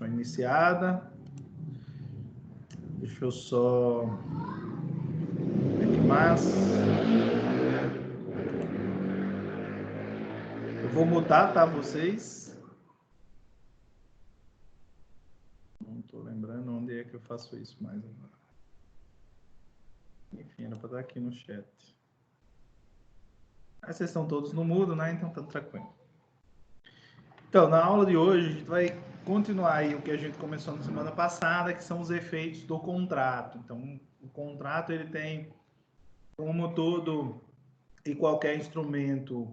Sessão iniciada. Deixa eu só... que mais? Eu vou mutar, tá, vocês? Não estou lembrando onde é que eu faço isso mais agora. Enfim, era para estar aqui no chat. Mas vocês estão todos no mudo, né? Então tá tranquilo. Então, na aula de hoje, a gente vai continuar aí o que a gente começou na semana passada, que são os efeitos do contrato. Então, o contrato, ele tem, como todo e qualquer instrumento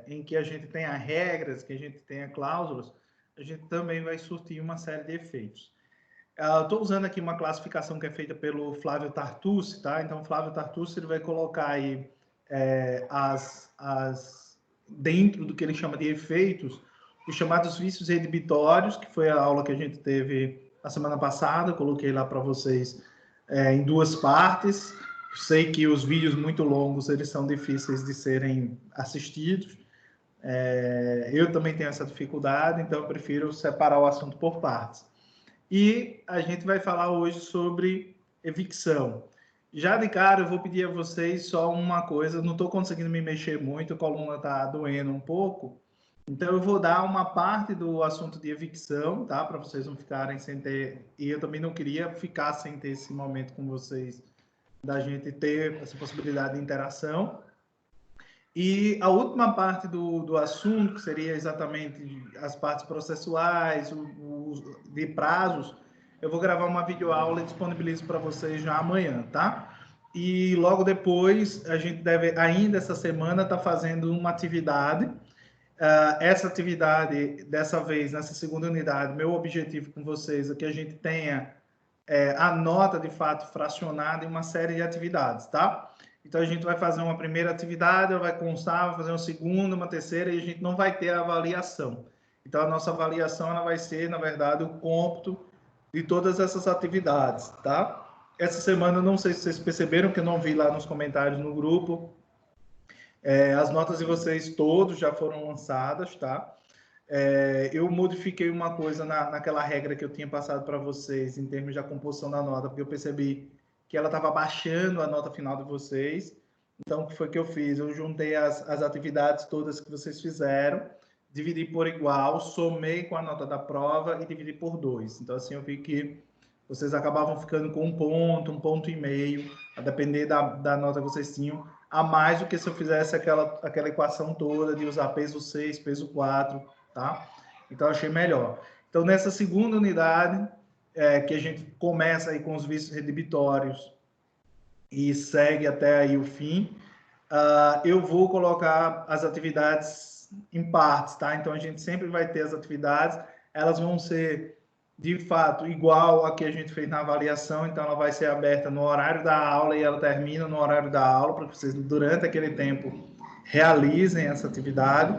em que a gente tenha regras, que a gente tenha cláusulas, a gente também vai surtir uma série de efeitos. Estou usando aqui uma classificação que é feita pelo Flávio Tartucci, tá? Então, o Flávio Tartucci ele vai colocar aí dentro do que ele chama de efeitos, os chamados vícios inibitórios, que foi a aula que a gente teve a semana passada, eu coloquei lá para vocês em duas partes. Sei que os vídeos muito longos, eles são difíceis de serem assistidos. Eu também tenho essa dificuldade, então eu prefiro separar o assunto por partes. E a gente vai falar hoje sobre evicção. Já de cara, eu vou pedir a vocês só uma coisa, não estou conseguindo me mexer muito, a coluna está doendo um pouco, então eu vou dar uma parte do assunto de evicção, tá? Para vocês não ficarem sem ter, e eu também não queria ficar sem ter esse momento com vocês, da gente ter essa possibilidade de interação. E a última parte do assunto, que seria exatamente as partes processuais, de prazos, eu vou gravar uma videoaula e disponibilizo para vocês já amanhã, tá? E logo depois, a gente deve, ainda essa semana, estar fazendo uma atividade. Essa atividade, dessa vez, nessa segunda unidade, meu objetivo com vocês é que a gente tenha a nota, de fato, fracionada em uma série de atividades, tá? Então, a gente vai fazer uma primeira atividade, ela vai constar, vai fazer uma segunda, uma terceira, e a gente não vai ter a avaliação. Então, a nossa avaliação, ela vai ser, na verdade, o cômputo de todas essas atividades, tá? Essa semana, não sei se vocês perceberam, que eu não vi lá nos comentários no grupo, as notas de vocês todos já foram lançadas, tá? Eu modifiquei uma coisa naquela regra que eu tinha passado para vocês, em termos da composição da nota, porque eu percebi que ela estava baixando a nota final de vocês. Então, o que foi que eu fiz? Eu juntei as atividades todas que vocês fizeram, dividi por igual, somei com a nota da prova e dividi por 2. Então, assim, eu vi que vocês acabavam ficando com 1 ponto e meio, a depender da nota que vocês tinham, a mais do que se eu fizesse aquela equação toda de usar peso 6, peso 4, tá? Então, achei melhor. Então, nessa segunda unidade, que a gente começa aí com os vícios redibitórios e segue até aí o fim, eu vou colocar as atividades em partes, tá? Então, a gente sempre vai ter as atividades, elas vão ser, de fato, igual a que a gente fez na avaliação, então ela vai ser aberta no horário da aula e ela termina no horário da aula, para que vocês, durante aquele tempo, realizem essa atividade.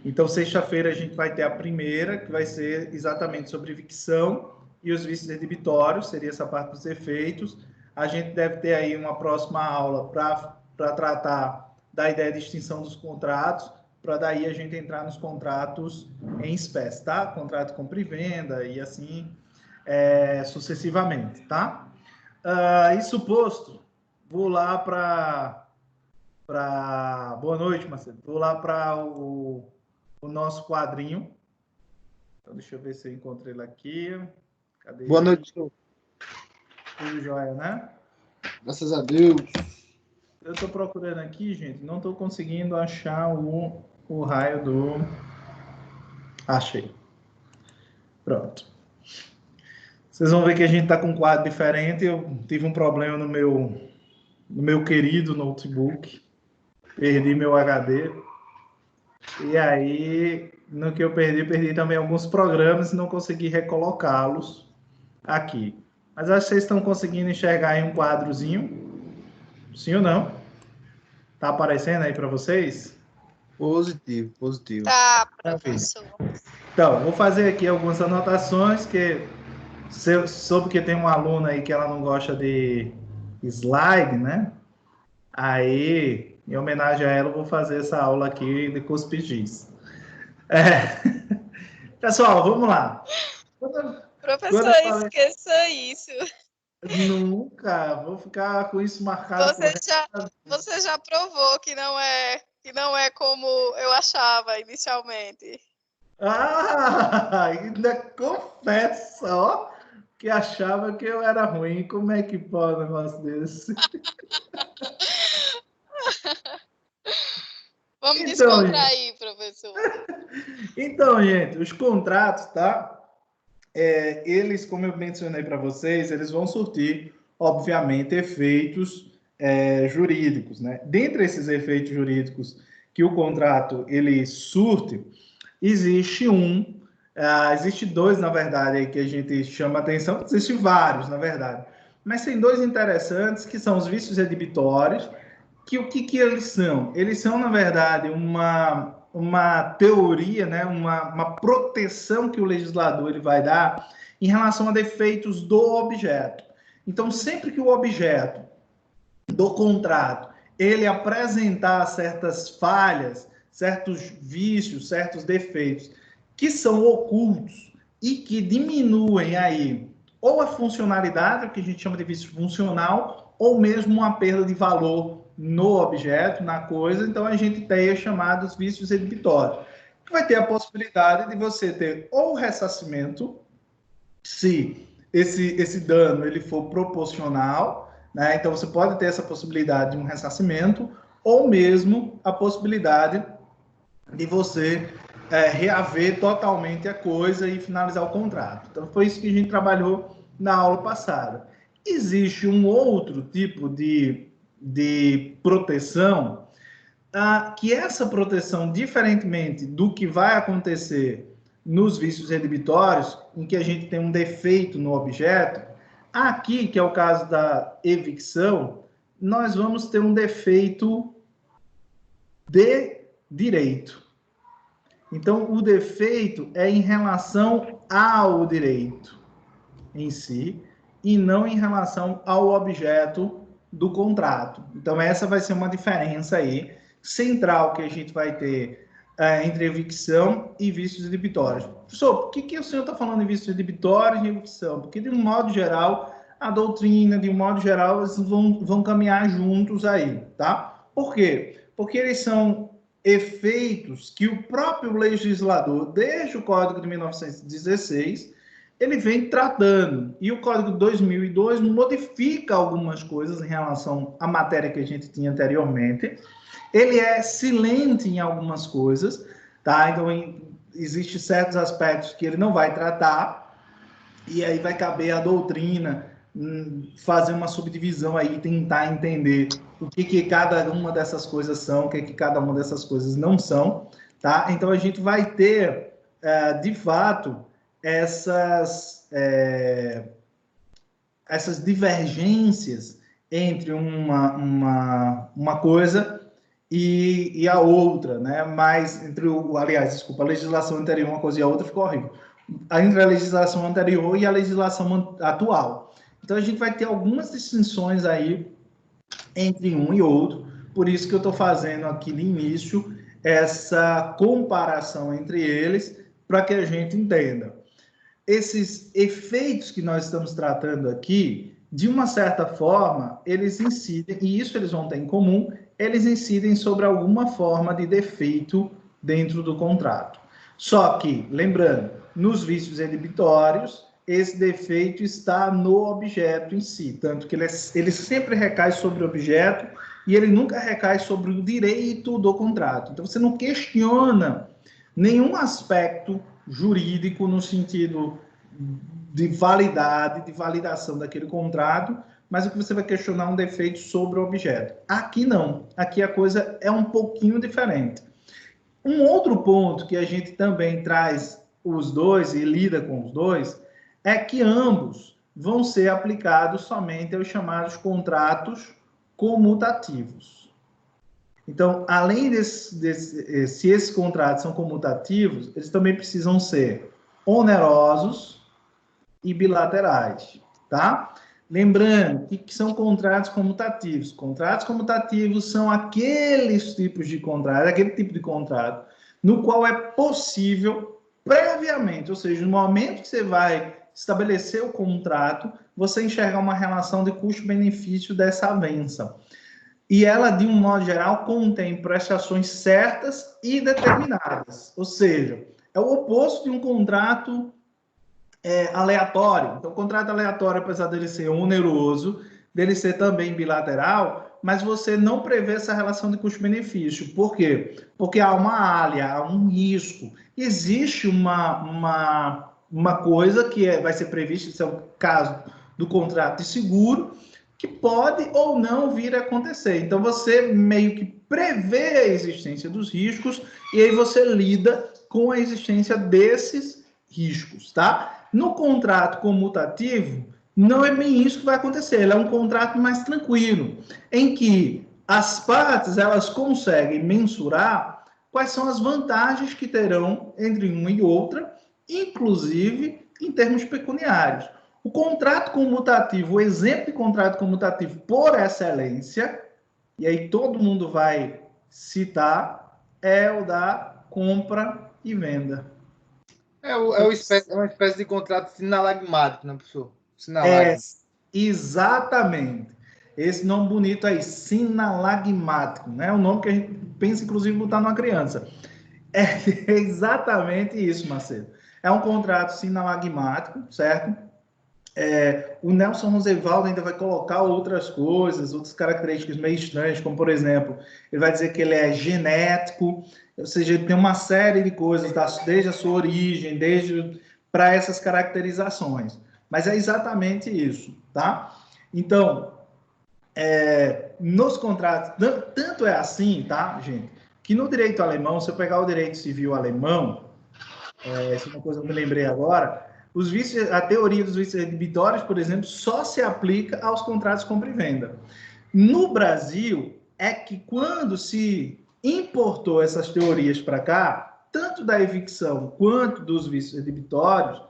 Então, sexta-feira a gente vai ter a primeira, que vai ser exatamente sobre evicção e os vícios redibitórios, seria essa parte dos efeitos. A gente deve ter aí uma próxima aula para tratar da ideia de extinção dos contratos, para daí a gente entrar nos contratos em espécie, tá? Contrato de compra e venda e assim sucessivamente, tá? Isso posto, vou lá para... Boa noite, Marcelo. Vou lá para o nosso quadrinho. Então, deixa eu ver se eu encontro ele aqui. Cadê Boa ele? noite. Tudo jóia, né? Graças a Deus. Eu estou procurando aqui, gente. Não estou conseguindo achar o raio do... Achei. Pronto. Vocês vão ver que a gente está com um quadro diferente. Eu tive um problema no meu querido notebook. Perdi meu HD. E aí, no que eu perdi também alguns programas e não consegui recolocá-los aqui. Mas acho que vocês estão conseguindo enxergar aí um quadrozinho. Sim ou não? Tá aparecendo aí para vocês? Positivo, positivo. Tá, professor. Então, vou fazer aqui algumas anotações, que soube que tem uma aluna aí que ela não gosta de slide, né? Aí, em homenagem a ela, eu vou fazer essa aula aqui de cuspir giz. Pessoal, vamos lá. Professor, esqueça isso. Nunca, vou ficar com isso marcado. Você já provou que não é como eu achava inicialmente. Ainda confessa, ó, que achava que eu era ruim. Como é que pode um negócio desse? Vamos descontrair, professor. Então, gente, os contratos, tá? Eles, como eu mencionei para vocês, eles vão surtir, obviamente, efeitos jurídicos, né? Dentre esses efeitos jurídicos que o contrato ele surte, existe dois, na verdade, aí que a gente chama atenção, existem vários, na verdade, mas tem dois interessantes que são os vícios redibitórios, que o que eles são? Eles são, na verdade, uma teoria, né, uma proteção que o legislador ele vai dar em relação a defeitos do objeto. Então, sempre que o objeto do contrato ele apresentar certas falhas, certos vícios, certos defeitos que são ocultos e que diminuem aí ou a funcionalidade, o que a gente chama de vício funcional, ou mesmo uma perda de valor no objeto, na coisa, então a gente tem os chamados vícios redibitórios, que vai ter a possibilidade de você ter ou ressarcimento, se esse dano ele for proporcional, né? Então você pode ter essa possibilidade de um ressarcimento, ou mesmo a possibilidade de você reaver totalmente a coisa e finalizar o contrato. Então foi isso que a gente trabalhou na aula passada. Existe um outro tipo de proteção, que essa proteção, diferentemente do que vai acontecer nos vícios redibitórios, em que a gente tem um defeito no objeto, aqui, que é o caso da evicção, nós vamos ter um defeito de direito. Então, o defeito é em relação ao direito em si, e não em relação ao objeto do contrato. Então, essa vai ser uma diferença aí central que a gente vai ter entre evicção e vícios redibitórios. Professor, por que o senhor está falando de vícios redibitórios e evicção? Porque, de um modo geral, a doutrina, de um modo geral, eles vão caminhar juntos aí, tá? Por quê? Porque eles são efeitos que o próprio legislador, desde o Código de 1916, ele vem tratando. E o Código de 2002 modifica algumas coisas em relação à matéria que a gente tinha anteriormente. Ele é silente em algumas coisas, tá? Então, existem certos aspectos que ele não vai tratar, e aí vai caber à doutrina fazer uma subdivisão aí e tentar entender o que cada uma dessas coisas são, o que cada uma dessas coisas não são, tá? Então, a gente vai ter, de fato, essas divergências entre uma coisa e a outra, né? Mas a legislação anterior, uma coisa e a outra ficou horrível. Entre a legislação anterior e a legislação atual. Então, a gente vai ter algumas distinções aí entre um e outro, por isso que eu estou fazendo aqui no início essa comparação entre eles, para que a gente entenda. Esses efeitos que nós estamos tratando aqui, de uma certa forma, eles incidem, e isso eles vão ter em comum, eles incidem sobre alguma forma de defeito dentro do contrato. Só que, lembrando, nos vícios redibitórios, esse defeito está no objeto em si, tanto que ele sempre recai sobre o objeto e ele nunca recai sobre o direito do contrato. Então, você não questiona nenhum aspecto jurídico no sentido de validade, de validação daquele contrato, mas o que você vai questionar é um defeito sobre o objeto. Aqui não. Aqui a coisa é um pouquinho diferente. Um outro ponto que a gente também traz os dois e lida com os dois é que ambos vão ser aplicados somente aos chamados contratos comutativos. Então, além se esses contratos são comutativos, eles também precisam ser onerosos e bilaterais, tá? Lembrando que são contratos comutativos. Contratos comutativos são aqueles tipos de contrato, aquele tipo de contrato no qual é possível previamente, ou seja, no momento que você vai estabelecer o contrato, você enxergar uma relação de custo-benefício dessa avença. E ela, de um modo geral, contém prestações certas e determinadas. Ou seja, é o oposto de um contrato aleatório. Então, o contrato aleatório, apesar dele ser oneroso, dele ser também bilateral, mas você não prevê essa relação de custo-benefício. Por quê? Porque há uma área, há um risco. Existe uma coisa que vai ser prevista, isso é o caso do contrato de seguro, que pode ou não vir a acontecer. Então, você meio que prevê a existência dos riscos e aí você lida com a existência desses riscos, tá? No contrato comutativo, não é bem isso que vai acontecer. Ele é um contrato mais tranquilo, em que as partes elas conseguem mensurar quais são as vantagens que terão entre uma e outra, inclusive em termos pecuniários. O contrato comutativo, o exemplo de contrato comutativo por excelência, e aí todo mundo vai citar, é o da compra e venda. É uma espécie de contrato sinalagmático, né, professor? Exatamente. Esse nome bonito aí, sinalagmático, né? O nome que a gente pensa, inclusive, em botar numa criança. É exatamente isso, Marcelo. É um contrato sinalagmático, certo? O Nelson Roosevelt ainda vai colocar outras coisas, outras características meio estranhas, como, por exemplo, ele vai dizer que ele é genético, ou seja, ele tem uma série de coisas, desde a sua origem, desde para essas caracterizações. Mas é exatamente isso, tá? Então, nos contratos, tanto é assim, tá, gente, que no direito alemão, se eu pegar o direito civil alemão, essa é uma coisa que eu me lembrei agora, a teoria dos vícios redibitórios, por exemplo, só se aplica aos contratos de compra e venda. No Brasil, é que quando se importou essas teorias para cá, tanto da evicção quanto dos vícios redibitórios,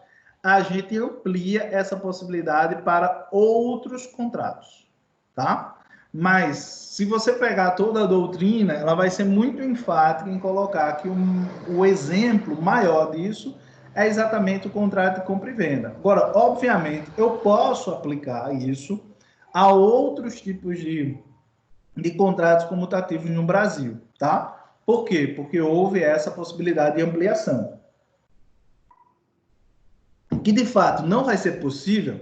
a gente amplia essa possibilidade para outros contratos, tá? Mas, se você pegar toda a doutrina, ela vai ser muito enfática em colocar que o exemplo maior disso é exatamente o contrato de compra e venda. Agora, obviamente, eu posso aplicar isso a outros tipos de contratos comutativos no Brasil, tá? Por quê? Porque houve essa possibilidade de ampliação. O que, de fato, não vai ser possível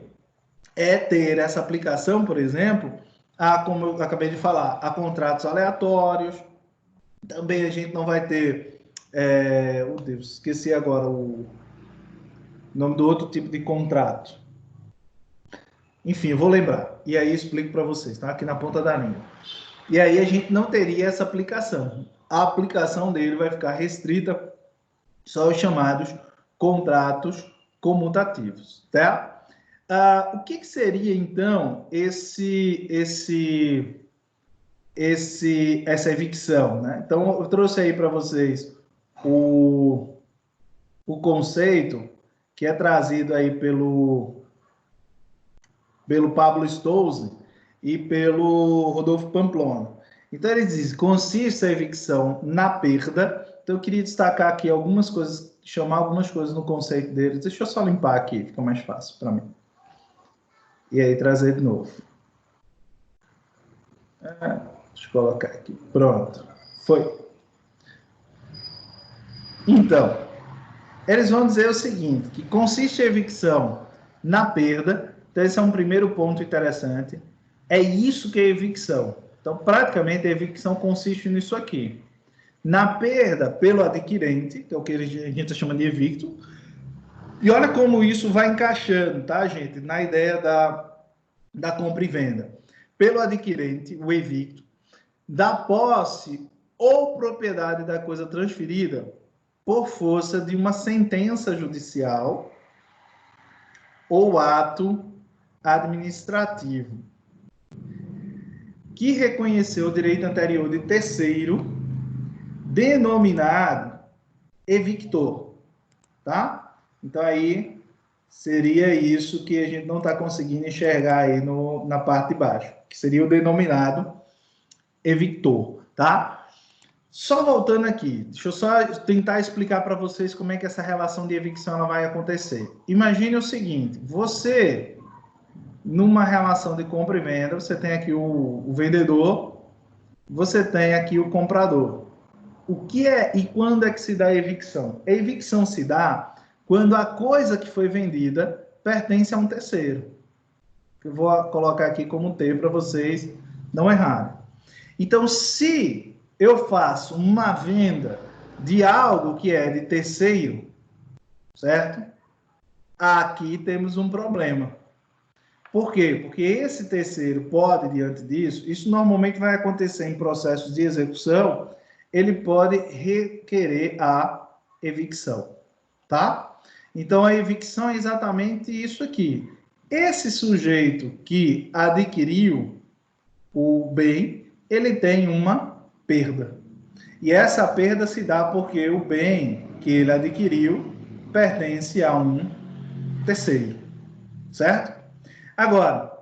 é ter essa aplicação, por exemplo, como eu acabei de falar, a contratos aleatórios. Também a gente não vai ter... oh Deus, esqueci agora o nome do outro tipo de contrato. Enfim, eu vou lembrar. E aí explico para vocês, tá? Aqui na ponta da língua. E aí a gente não teria essa aplicação. A aplicação dele vai ficar restrita só aos chamados contratos comutativos, tá? O que seria, então, essa evicção, né? Então, eu trouxe aí para vocês o conceito que é trazido aí pelo Pablo Stolze e pelo Rodolfo Pamplona. Então, ele diz, consiste a evicção na perda. Então, eu queria destacar aqui algumas coisas, chamar algumas coisas no conceito deles. Deixa eu só limpar aqui, fica mais fácil para mim. E aí, trazer de novo. Deixa eu colocar aqui. Pronto. Foi. Então, eles vão dizer o seguinte, que consiste a evicção na perda. Então, esse é um primeiro ponto interessante. É isso que é evicção. Então, praticamente, a evicção consiste nisso aqui. Na perda pelo adquirente, que é o que a gente chama de evicto. E olha como isso vai encaixando, tá, gente? Na ideia da compra e venda. Pelo adquirente, o evicto, da posse ou propriedade da coisa transferida por força de uma sentença judicial ou ato administrativo que reconheceu o direito anterior de terceiro, denominado evictor, tá? Então, aí, seria isso que a gente não está conseguindo enxergar aí na parte de baixo, que seria o denominado evictor, tá? Só voltando aqui, deixa eu só tentar explicar para vocês como é que essa relação de evicção ela vai acontecer. Imagine o seguinte, você, numa relação de compra e venda, você tem aqui o vendedor, você tem aqui o comprador. O que é e quando é que se dá a evicção? A evicção se dá quando a coisa que foi vendida pertence a um terceiro. Eu vou colocar aqui como T para vocês não errarem. Então, se eu faço uma venda de algo que é de terceiro, certo? Aqui temos um problema. Por quê? Porque esse terceiro pode, diante disso, isso normalmente vai acontecer em processos de execução, ele pode requerer a evicção, tá? Então, a evicção é exatamente isso aqui. Esse sujeito que adquiriu o bem, ele tem uma perda. E essa perda se dá porque o bem que ele adquiriu pertence a um terceiro, certo? Agora,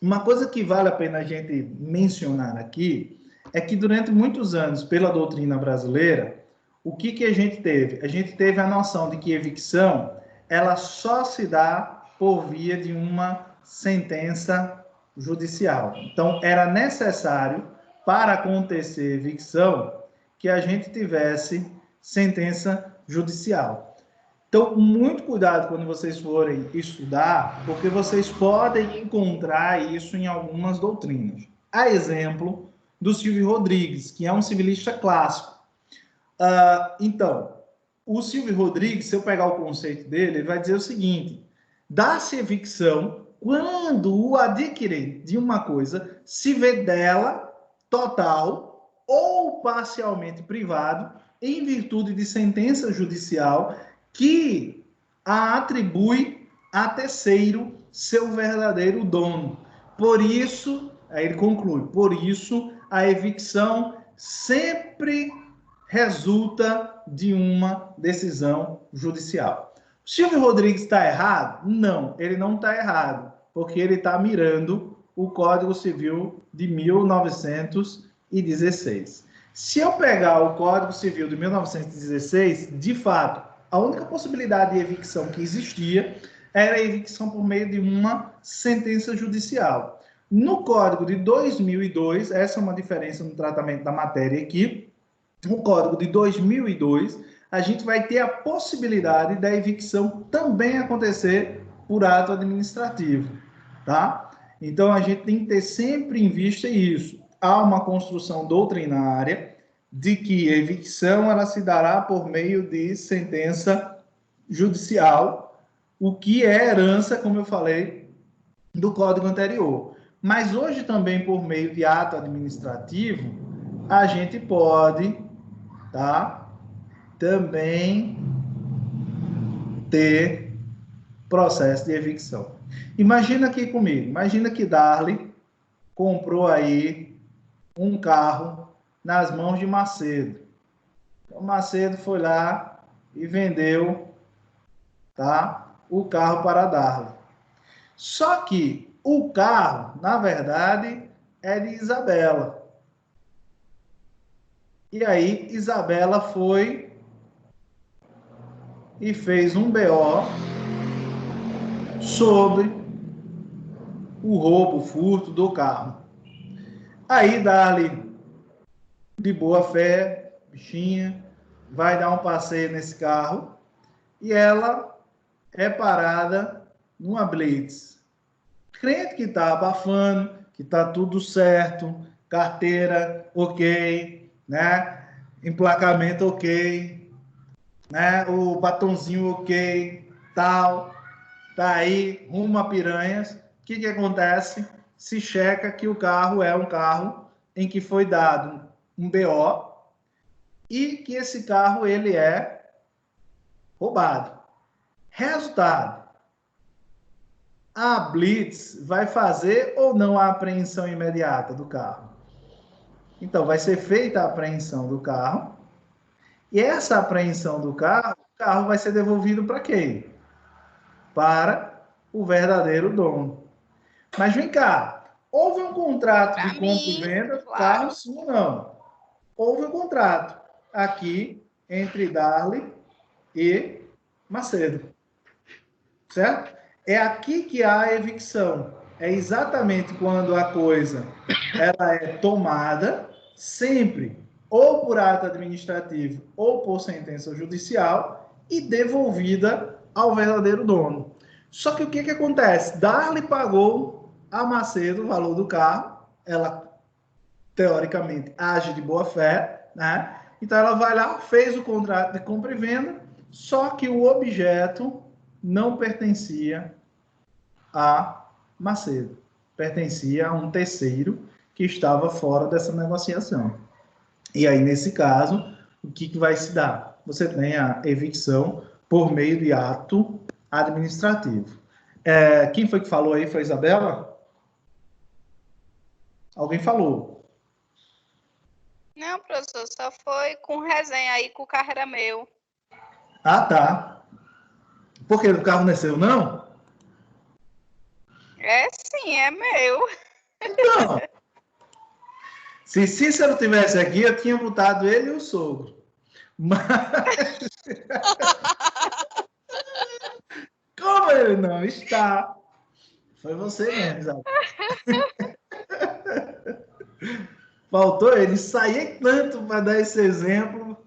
uma coisa que vale a pena a gente mencionar aqui é que durante muitos anos, pela doutrina brasileira, o que a gente teve? A gente teve a noção de que evicção, ela só se dá por via de uma sentença judicial. Então, era necessário, para acontecer evicção, que a gente tivesse sentença judicial. Então, muito cuidado quando vocês forem estudar, porque vocês podem encontrar isso em algumas doutrinas. A exemplo do Silvio Rodrigues, que é um civilista clássico. Então, o Silvio Rodrigues, se eu pegar o conceito dele, ele vai dizer o seguinte: dá-se evicção quando o adquirente de uma coisa se vê dela total ou parcialmente privado em virtude de sentença judicial que a atribui a terceiro seu verdadeiro dono. Por isso, aí ele conclui, por isso a evicção sempre resulta de uma decisão judicial. Silvio Rodrigues está errado? Não, ele não está errado, porque ele está mirando o Código Civil de 1916. Se eu pegar o Código Civil de 1916, de fato, a única possibilidade de evicção que existia era a evicção por meio de uma sentença judicial. No Código de 2002, essa é uma diferença no tratamento da matéria aqui, no Código de 2002, a gente vai ter a possibilidade da evicção também acontecer por ato administrativo, tá? Então, a gente tem que ter sempre em vista isso. Há uma construção doutrinária de que a evicção ela se dará por meio de sentença judicial, o que é herança, como eu falei, do Código anterior. Mas hoje também, por meio de ato administrativo, a gente pode, tá, também ter processo de evicção. Imagina aqui comigo, imagina que Darley comprou aí um carro nas mãos de Macedo. Então, Macedo foi lá e vendeu, tá, o carro para Darley. Só que o carro, na verdade, é de Isabela. E aí, Isabela foi e fez um BO sobre o roubo, o furto do carro. Aí, Darley, de boa fé, bichinha, vai dar um passeio nesse carro e ela é parada numa blitz. Crente que está abafando, que está tudo certo, carteira ok, né? Emplacamento ok, né? O batonzinho ok, tal, tá aí rumo a Piranhas. O que acontece? Se checa que o carro é um carro em que foi dado um BO e que esse carro ele é roubado. Resultado: a Blitz vai fazer ou não a apreensão imediata do carro? Então, vai ser feita a apreensão do carro e essa apreensão do carro, o carro vai ser devolvido para quem? Para o verdadeiro dono. Mas vem cá, houve um contrato de compra e venda do carro, sim ou não? houve um contrato aqui entre Darley e Macedo, certo? É aqui que há a evicção. É exatamente quando a coisa ela é tomada, sempre ou por ato administrativo ou por sentença judicial e devolvida ao verdadeiro dono. Só que o que acontece? Darley pagou a Macedo o valor do carro, ela teoricamente age de boa fé, né? Então ela vai lá, fez o contrato de compra e venda, só que o objeto não pertencia a Macedo, pertencia a um terceiro que estava fora dessa negociação. E aí, nesse caso, o que vai se dar? Você tem a evicção por meio de ato administrativo. Quem foi que falou aí? Foi a Isabela? Alguém falou? Não, professor, só foi com resenha aí que o carro era meu. Ah, tá. Por que o carro não é seu, não? É sim, é meu. Não. Se Cícero tivesse aqui, eu tinha botado ele e o sogro. Mas... Como ele não está? Foi você mesmo, Isabel. Faltou ele sair tanto para dar esse exemplo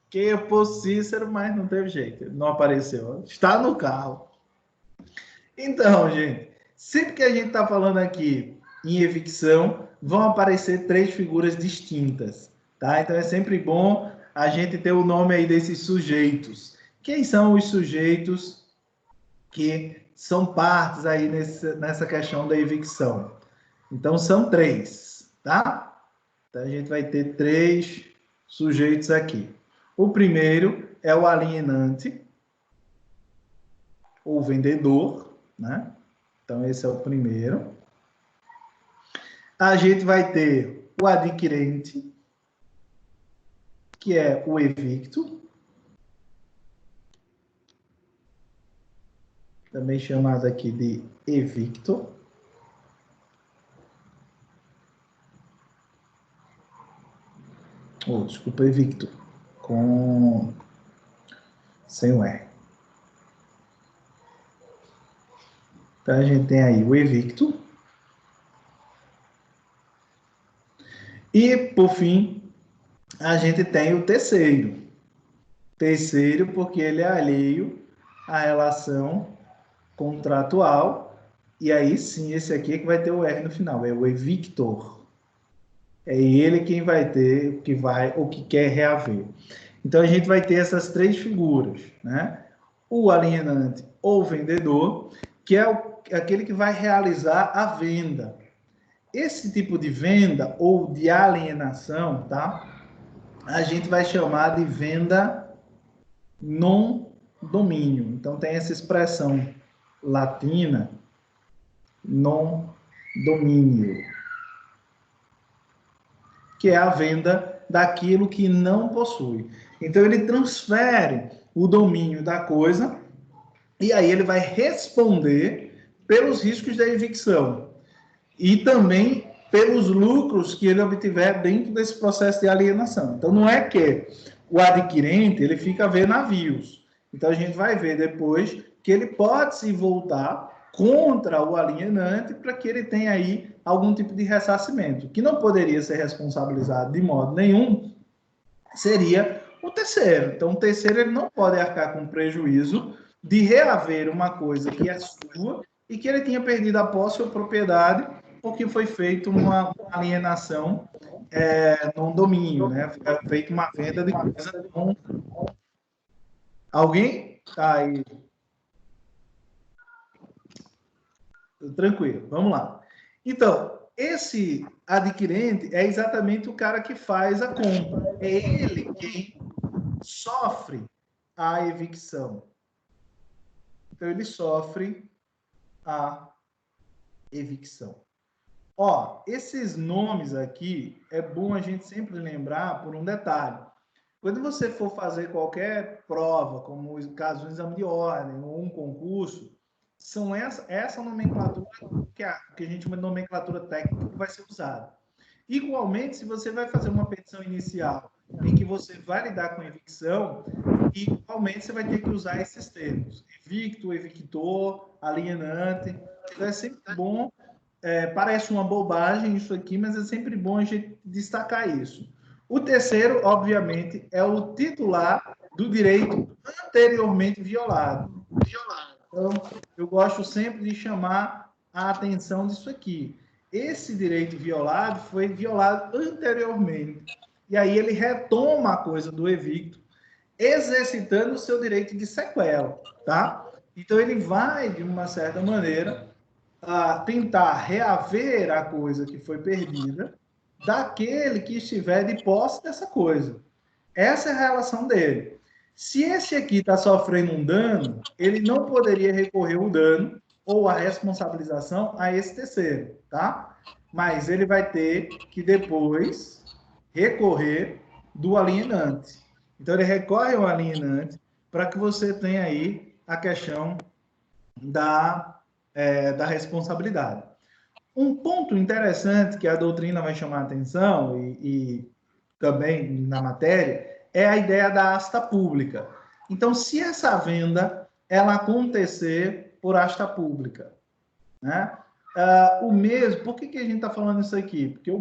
que eu pus Cícero, mas não teve jeito. Ele não apareceu. Está no carro. Então, gente, sempre que a gente está falando aqui em evicção, vão aparecer três figuras distintas, tá? Então é sempre bom a gente ter o nome aí desses sujeitos. Quem são os sujeitos que são partes aí nessa questão da evicção? Então são três, tá? Então a gente vai ter três sujeitos aqui. O primeiro é o alienante, ou vendedor, né? Então, esse é o primeiro. A gente vai ter o adquirente, que é o evicto, também chamado aqui de evicto. Desculpa, evicto, sem o R. Então, a gente tem aí o evicto. E, por fim, a gente tem o terceiro. Terceiro, porque ele é alheio à relação contratual. E aí sim, esse aqui é que vai ter o R no final, é o evictor. É ele quem vai ter, que vai ou que quer reaver. Então a gente vai ter essas três figuras, né? O alienante ou vendedor, que é aquele que vai realizar a venda. Esse tipo de venda ou de alienação, tá? A gente vai chamar de venda non domínio. Então tem essa expressão latina, non domínio, que é a venda daquilo que não possui. Então ele transfere o domínio da coisa e aí ele vai responder pelos riscos da evicção e também pelos lucros que ele obtiver dentro desse processo de alienação. Então não é que o adquirente ele fica a ver navios. Então a gente vai ver depois que ele pode se voltar contra o alienante para que ele tenha aí algum tipo de ressarcimento, que não poderia ser responsabilizado de modo nenhum, seria o terceiro. Então, o terceiro ele não pode arcar com prejuízo de reaver uma coisa que é sua e que ele tinha perdido a posse ou propriedade porque foi feita uma alienação num domínio, né? Foi feita uma venda de coisa. Alguém? Tá aí. Tranquilo, vamos lá. Então, esse adquirente é exatamente o cara que faz a compra. É ele quem sofre a evicção. Então, ele sofre a evicção. Ó, esses nomes aqui, é bom a gente sempre lembrar por um detalhe. Quando você for fazer qualquer prova, como o caso de um exame de ordem ou um concurso, são essa nomenclatura que a gente chama de nomenclatura técnica que vai ser usada. Igualmente, se você vai fazer uma petição inicial em que você vai lidar com evicção, igualmente você vai ter que usar esses termos: evicto, evictor, alienante. Então, é sempre bom, parece uma bobagem isso aqui, mas é sempre bom a gente destacar isso. O terceiro, obviamente, é o titular do direito anteriormente violado. Então, eu gosto sempre de chamar a atenção disso aqui. Esse direito violado foi violado anteriormente. E aí ele retoma a coisa do evicto, exercitando o seu direito de sequela, tá? Então ele vai, de uma certa maneira, tentar reaver a coisa que foi perdida daquele que estiver de posse dessa coisa. Essa é a relação dele. Se esse aqui está sofrendo um dano, ele não poderia recorrer o dano ou a responsabilização a esse terceiro, tá? Mas ele vai ter que depois recorrer do alienante. Então, ele recorre ao alienante para que você tenha aí a questão da responsabilidade. Um ponto interessante que a doutrina vai chamar a atenção e também na matéria é a ideia da asta pública. Então, se essa venda ela acontecer por asta pública, né? O mesmo, por que a gente está falando isso aqui? Porque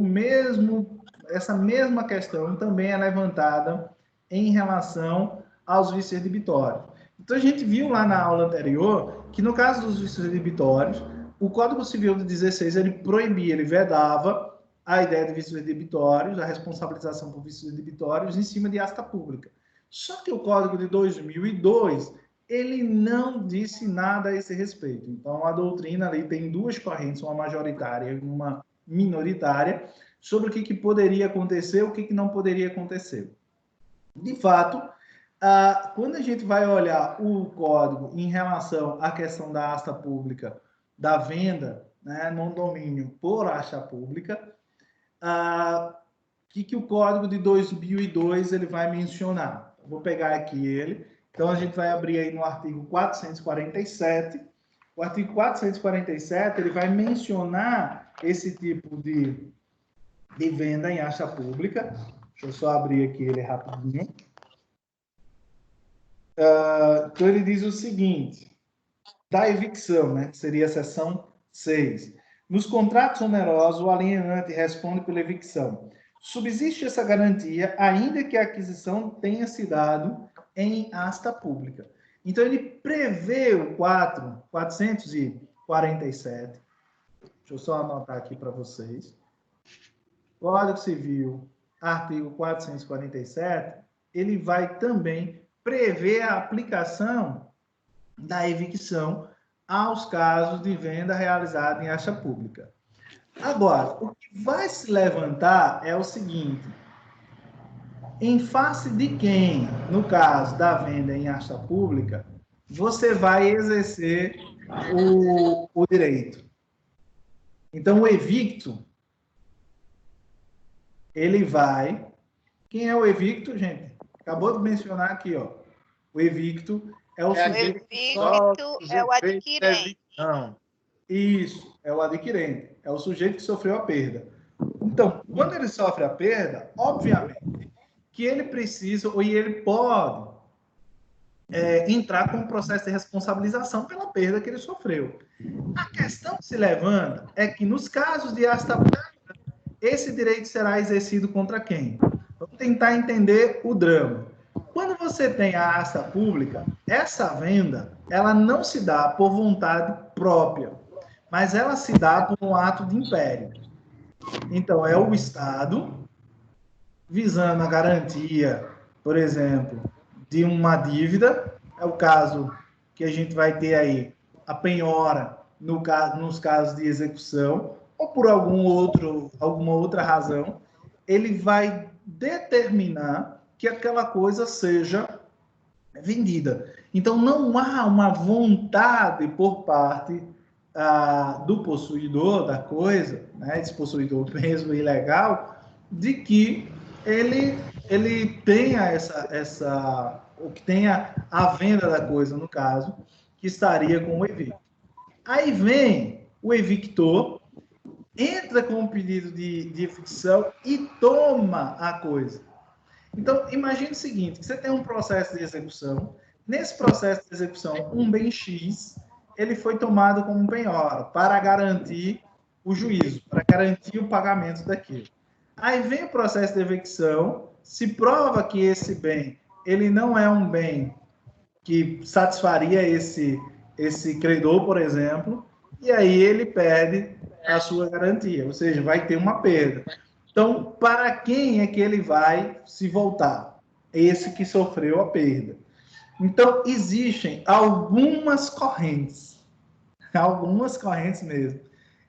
essa mesma questão também é levantada em relação aos vícios debitórios. Então, a gente viu lá na aula anterior que, no caso dos vícios debitórios, o Código Civil de 16, ele proibia, ele vedava a ideia de vícios debitórios, a responsabilização por vícios debitórios em cima de asta pública. Só que o Código de 2002, ele não disse nada a esse respeito. Então, a doutrina ali tem duas correntes, uma majoritária e uma minoritária, sobre o que poderia acontecer e o que não poderia acontecer. De fato, quando a gente vai olhar o código em relação à questão da asta pública, da venda, né, no domínio por asta pública, que o código de 2002 ele vai mencionar. Vou pegar aqui ele. Então, a gente vai abrir aí no artigo 447. O artigo 447 ele vai mencionar esse tipo de venda em asta pública. Deixa eu só abrir aqui ele rapidinho. Então, ele diz o seguinte, da evicção, né, que seria a seção 6. Nos contratos onerosos, o alienante responde pela evicção. Subsiste essa garantia, ainda que a aquisição tenha se dado em asta pública. Então, ele prevê o 447. Deixa eu só anotar aqui para vocês. Código Civil, artigo 447, ele vai também prever a aplicação da evicção aos casos de venda realizada em asta pública. Agora, o que vai se levantar é o seguinte: em face de quem, no caso da venda em asta pública, você vai exercer o direito? Então, o evicto, ele vai... Quem é o evicto, gente? Acabou de mencionar aqui, ó. O evicto é o sujeito... O evicto é o adquirente. Não. Isso, é o adquirente. É o sujeito que sofreu a perda. Então, quando ele sofre a perda, obviamente, que ele precisa, ou ele pode entrar com um processo de responsabilização pela perda que ele sofreu. A questão que se levanta é que, nos casos de asta pública, esse direito será exercido contra quem? Vamos tentar entender o drama. Quando você tem a asta pública, essa venda, ela não se dá por vontade própria, mas ela se dá por um ato de império. Então, é o Estado visando a garantia, por exemplo, de uma dívida, é o caso que a gente vai ter aí, a penhora, nos casos de execução, ou por alguma outra razão, ele vai determinar que aquela coisa seja vendida. Então, não há uma vontade por parte do possuidor da coisa, né, esse possuidor mesmo ilegal, de que ele tenha ou que tenha a venda da coisa, no caso, que estaria com o evicto. Aí vem o evictor entra com o pedido de efetição e toma a coisa. Então, imagine o seguinte, você tem um processo de execução, nesse processo de execução, um bem X, ele foi tomado como penhora, para garantir o juízo, para garantir o pagamento daquilo. Aí vem o processo de evicção, se prova que esse bem, ele não é um bem que satisfaria esse credor, por exemplo, e aí ele perde a sua garantia, ou seja, vai ter uma perda. Então, para quem é que ele vai se voltar? Esse que sofreu a perda. Então, existem algumas correntes mesmo.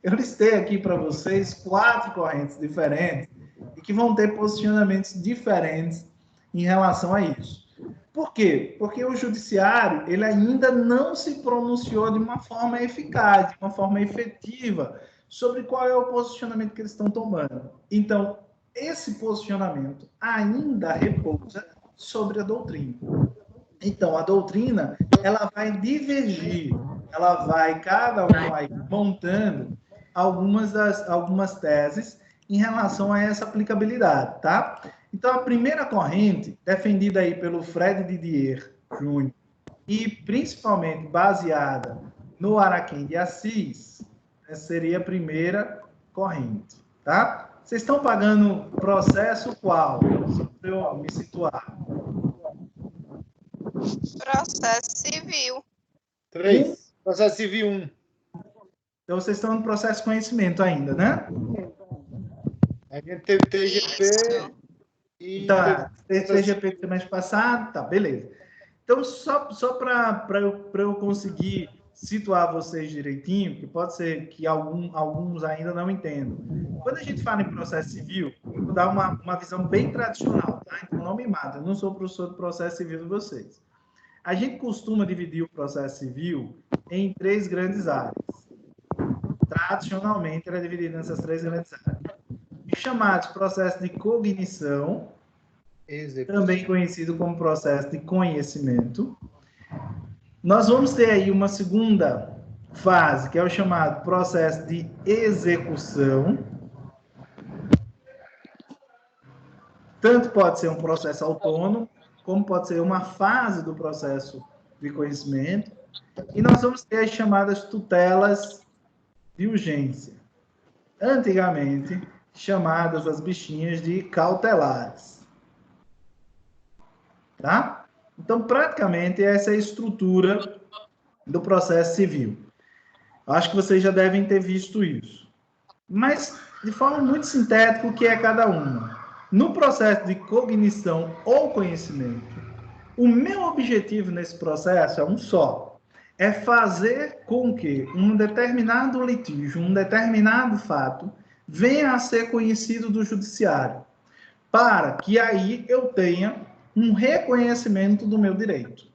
Eu listei aqui para vocês 4 correntes diferentes e que vão ter posicionamentos diferentes em relação a isso. Por quê? Porque o judiciário ele ainda não se pronunciou de uma forma eficaz, de uma forma efetiva, sobre qual é o posicionamento que eles estão tomando. Então, esse posicionamento ainda repousa sobre a doutrina. Então, a doutrina, ela vai divergir, cada um vai montando algumas teses em relação a essa aplicabilidade, tá? Então, a primeira corrente, defendida aí pelo Fred Didier Júnior, e principalmente baseada no Araquém de Assis, seria a primeira corrente, tá? Vocês estão pagando processo qual? Só para eu me situar. Processo civil. 3. Processo civil 1. Então, vocês estão no processo de conhecimento ainda, né? A gente teve TGP Isso. e... Tá, TGP do semestre passado, tá, beleza. Então, só para eu conseguir situar vocês direitinho, que pode ser que alguns ainda não entendam. Quando a gente fala em processo civil, eu vou dar uma visão bem tradicional, tá? Então, não me matem, eu não sou professor de processo civil de vocês. A gente costuma dividir o processo civil em 3 grandes áreas. Tradicionalmente, ele é dividido nessas 3 grandes áreas. Chamados processos de cognição, também conhecido como processo de conhecimento. Nós vamos ter aí uma segunda fase, que é o chamado processo de execução. Tanto pode ser um processo autônomo, como pode ser uma fase do processo de conhecimento. E nós vamos ter as chamadas tutelas de urgência. Antigamente, chamadas as bichinhas de cautelares. Tá? Então, praticamente, essa é a estrutura do processo civil. Acho que vocês já devem ter visto isso. Mas, de forma muito sintética, o que é cada uma? No processo de cognição ou conhecimento, o meu objetivo nesse processo é um só. É fazer com que um determinado litígio, um determinado fato, venha a ser conhecido do judiciário, para que aí eu tenha um reconhecimento do meu direito.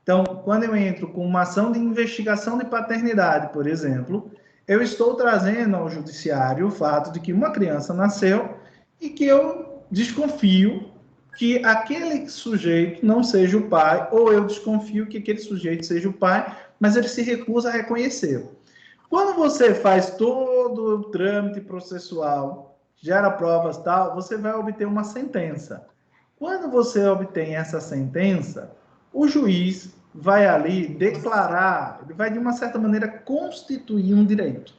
Então, quando eu entro com uma ação de investigação de paternidade, por exemplo, eu estou trazendo ao judiciário o fato de que uma criança nasceu e que eu desconfio que aquele sujeito não seja o pai, ou eu desconfio que aquele sujeito seja o pai, mas ele se recusa a reconhecer. Quando você faz todo o trâmite processual, gera provas e tal, você vai obter uma sentença. Quando você obtém essa sentença, o juiz vai ali declarar, ele vai de uma certa maneira constituir um direito.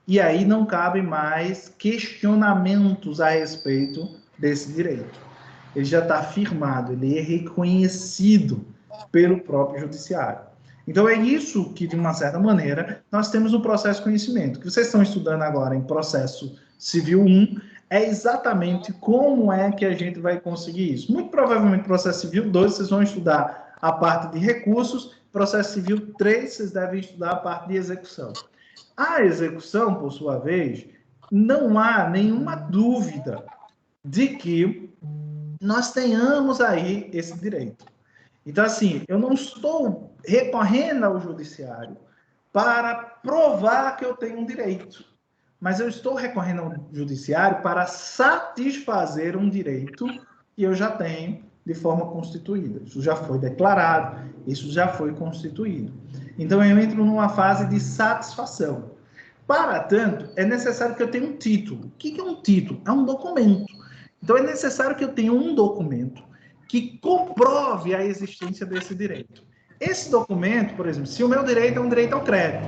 E aí não cabe mais questionamentos a respeito desse direito. Ele já está firmado, ele é reconhecido pelo próprio judiciário. Então é isso que, de uma certa maneira, nós temos no processo de conhecimento. O que vocês estão estudando agora em processo civil 1 é exatamente como é que a gente vai conseguir isso. Muito provavelmente, processo civil 2, vocês vão estudar a parte de recursos, processo civil 3, vocês devem estudar a parte de execução. A execução, por sua vez, não há nenhuma dúvida de que nós tenhamos aí esse direito. Então, assim, eu não estou recorrendo ao judiciário para provar que eu tenho um direito, mas eu estou recorrendo ao judiciário para satisfazer um direito que eu já tenho de forma constituída. Isso já foi declarado, isso já foi constituído. Então, eu entro numa fase de satisfação. Para tanto, é necessário que eu tenha um título. O que é um título? É um documento. Então, é necessário que eu tenha um documento que comprove a existência desse direito. Esse documento, por exemplo, se o meu direito é um direito ao crédito,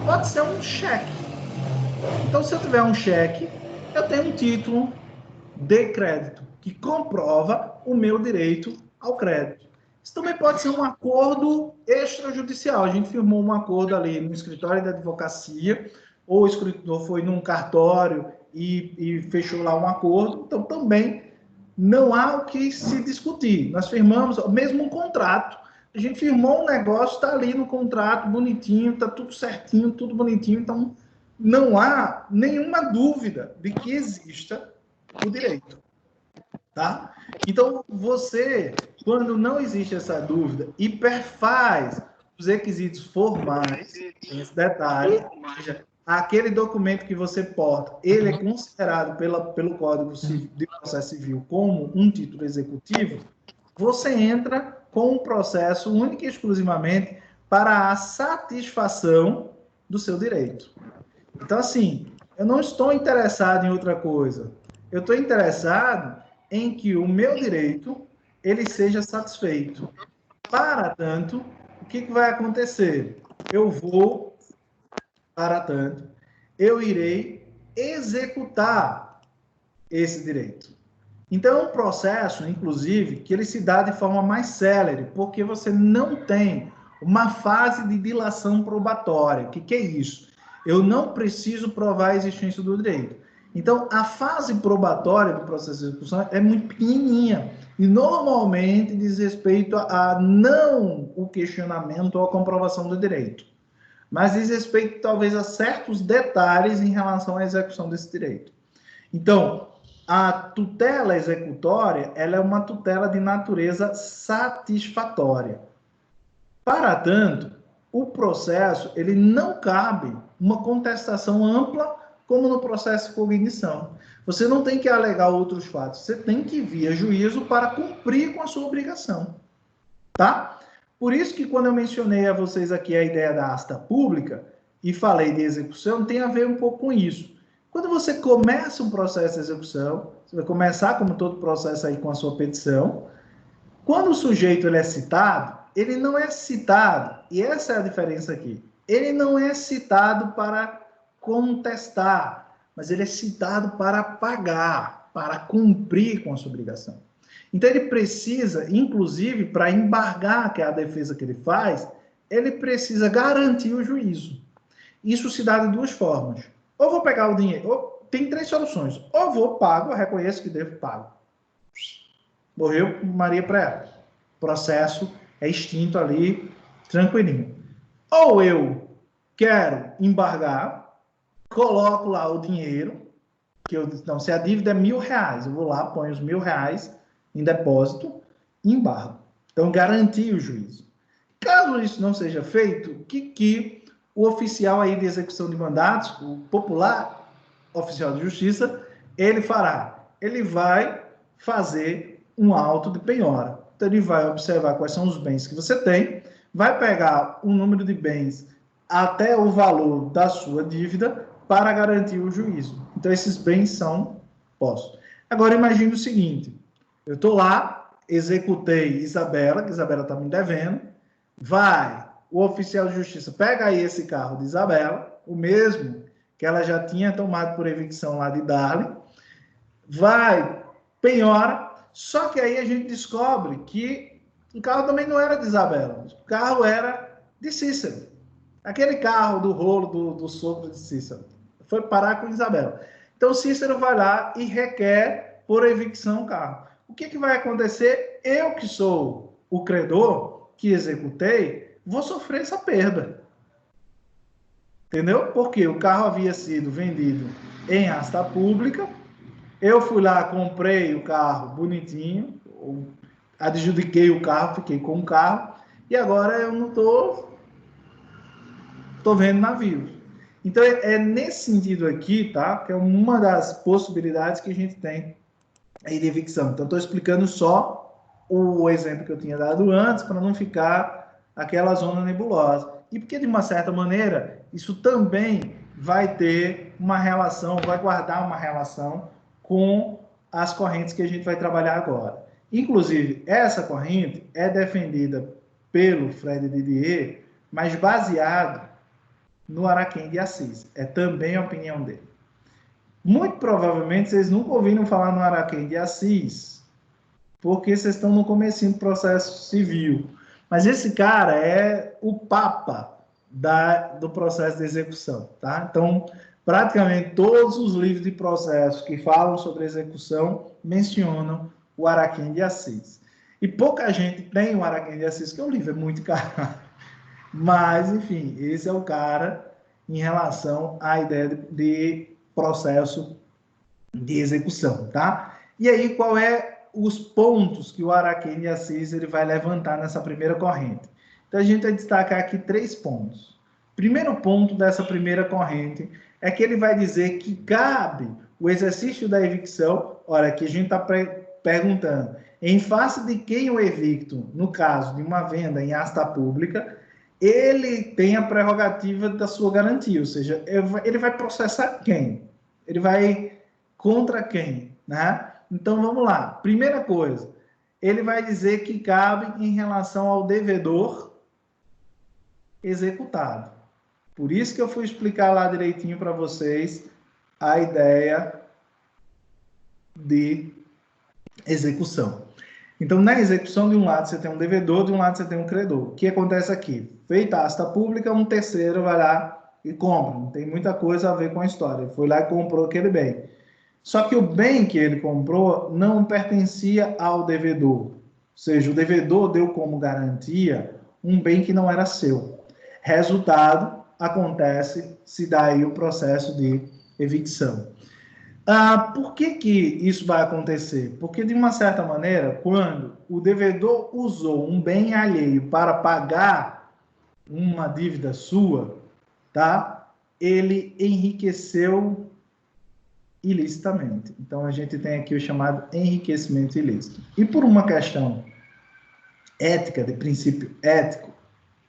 pode ser um cheque. Então, se eu tiver um cheque, eu tenho um título de crédito que comprova o meu direito ao crédito. Isso também pode ser um acordo extrajudicial. A gente firmou um acordo ali no escritório da advocacia, ou o escritor foi num cartório e fechou lá um acordo. Então, também não há o que se discutir. Nós firmamos mesmo um contrato. A gente firmou um negócio, está ali no contrato, bonitinho, está tudo certinho, tudo bonitinho. Então, não há nenhuma dúvida de que exista o direito. Tá? Então, você, quando não existe essa dúvida e perfaz os requisitos formais, esse detalhe, ou seja, aquele documento que você porta, ele é considerado pelo Código de Processo Civil como um título executivo, você entra com um processo único e exclusivamente para a satisfação do seu direito. Então, assim, eu não estou interessado em outra coisa. Eu estou interessado em que o meu direito ele seja satisfeito. Para tanto, o que vai acontecer? Eu irei executar esse direito. Então, é um processo, inclusive, que ele se dá de forma mais célere, porque você não tem uma fase de dilação probatória. O que é isso? Eu não preciso provar a existência do direito. Então, a fase probatória do processo de execução é muito pequenininha e normalmente diz respeito a não o questionamento ou a comprovação do direito, mas diz respeito talvez a certos detalhes em relação à execução desse direito. Então, a tutela executória, ela é uma tutela de natureza satisfatória. Para tanto, o processo, ele não cabe uma contestação ampla como no processo de cognição. Você não tem que alegar outros fatos, você tem que vir a juízo para cumprir com a sua obrigação, tá? Por isso que quando eu mencionei a vocês aqui a ideia da asta pública e falei de execução, tem a ver um pouco com isso. Quando você começa um processo de execução, você vai começar, como todo processo aí, com a sua petição. Quando o sujeito ele é citado, ele não é citado, e essa é a diferença aqui, ele não é citado para contestar, mas ele é citado para pagar, para cumprir com a sua obrigação. Então, ele precisa, inclusive, para embargar, que é a defesa que ele faz, ele precisa garantir o juízo. Isso se dá de duas formas. Ou vou pegar o dinheiro, ou tem três soluções. Ou vou, pago, reconheço que devo, pago. Morreu Maria para ela. O processo é extinto ali, tranquilinho. Ou eu quero embargar, coloco lá o dinheiro, não, se a dívida é R$1.000, eu vou lá, ponho os R$1.000 em depósito e embargo. Então, garantir o juízo. Caso isso não seja feito, o que o oficial aí de execução de mandatos, o popular oficial de justiça, ele fará? Ele vai fazer um auto de penhora. Então, ele vai observar quais são os bens que você tem, vai pegar o número de bens até o valor da sua dívida para garantir o juízo. Então, esses bens são postos. Agora, imagine o seguinte, eu estou lá, executei Isabela, que Isabela está me devendo, o oficial de justiça pega aí esse carro de Isabela, o mesmo que ela já tinha tomado por evicção lá de Darley, vai, penhora, só que aí a gente descobre que o carro também não era de Isabela, o carro era de Cícero. Aquele carro do rolo do sogro de Cícero foi parar com Isabela. Então, Cícero vai lá e requer por evicção o carro. O que vai acontecer? Eu, que sou o credor, que executei, vou sofrer essa perda. Entendeu? Porque o carro havia sido vendido em asta pública, eu fui lá, comprei o carro bonitinho, adjudiquei o carro, fiquei com o carro, e agora eu não estou vendo navios. Então, é nesse sentido aqui, tá? Que é uma das possibilidades que a gente tem aí de evicção. Então, estou explicando só o exemplo que eu tinha dado antes, para não ficar aquela zona nebulosa. E porque, de uma certa maneira, isso também vai ter uma relação, vai guardar uma relação com as correntes que a gente vai trabalhar agora. Inclusive, essa corrente é defendida pelo Fred Didier, mas baseado no Araquém de Assis. É também a opinião dele. Muito provavelmente vocês nunca ouviram falar no Araquém de Assis, porque vocês estão no comecinho do processo civil. Mas esse cara é o papa do processo de execução, tá? Então, praticamente todos os livros de processo que falam sobre execução mencionam o Araquém de Assis. E pouca gente tem o Araquém de Assis, que o livro é muito caro. Mas, enfim, esse é o cara em relação à ideia de processo de execução, tá? E aí, qual é os pontos que o Araquém de Assis ele vai levantar nessa primeira corrente? Então, a gente vai destacar aqui 3 pontos. Primeiro ponto dessa primeira corrente é que ele vai dizer que cabe o exercício da evicção. Olha, aqui a gente está perguntando, em face de quem o evicto, no caso de uma venda em asta pública, ele tem a prerrogativa da sua garantia, ou seja, ele vai processar quem? Ele vai contra quem? Né? Então, vamos lá. Primeira coisa, ele vai dizer que cabe em relação ao devedor executado. Por isso que eu fui explicar lá direitinho para vocês a ideia de execução. Então, na execução, de um lado você tem um devedor, de um lado você tem um credor. O que acontece aqui? Feita a asta pública, um terceiro vai lá e compra. Não tem muita coisa a ver com a história. Ele foi lá e comprou aquele bem. Só que o bem que ele comprou não pertencia ao devedor. Ou seja, o devedor deu como garantia um bem que não era seu. Resultado, acontece, se dá aí o processo de evicção. Por que isso vai acontecer? Porque, de uma certa maneira, quando o devedor usou um bem alheio para pagar uma dívida sua, tá? Ele enriqueceu ilicitamente. Então, a gente tem aqui o chamado enriquecimento ilícito. E por uma questão ética, de princípio ético,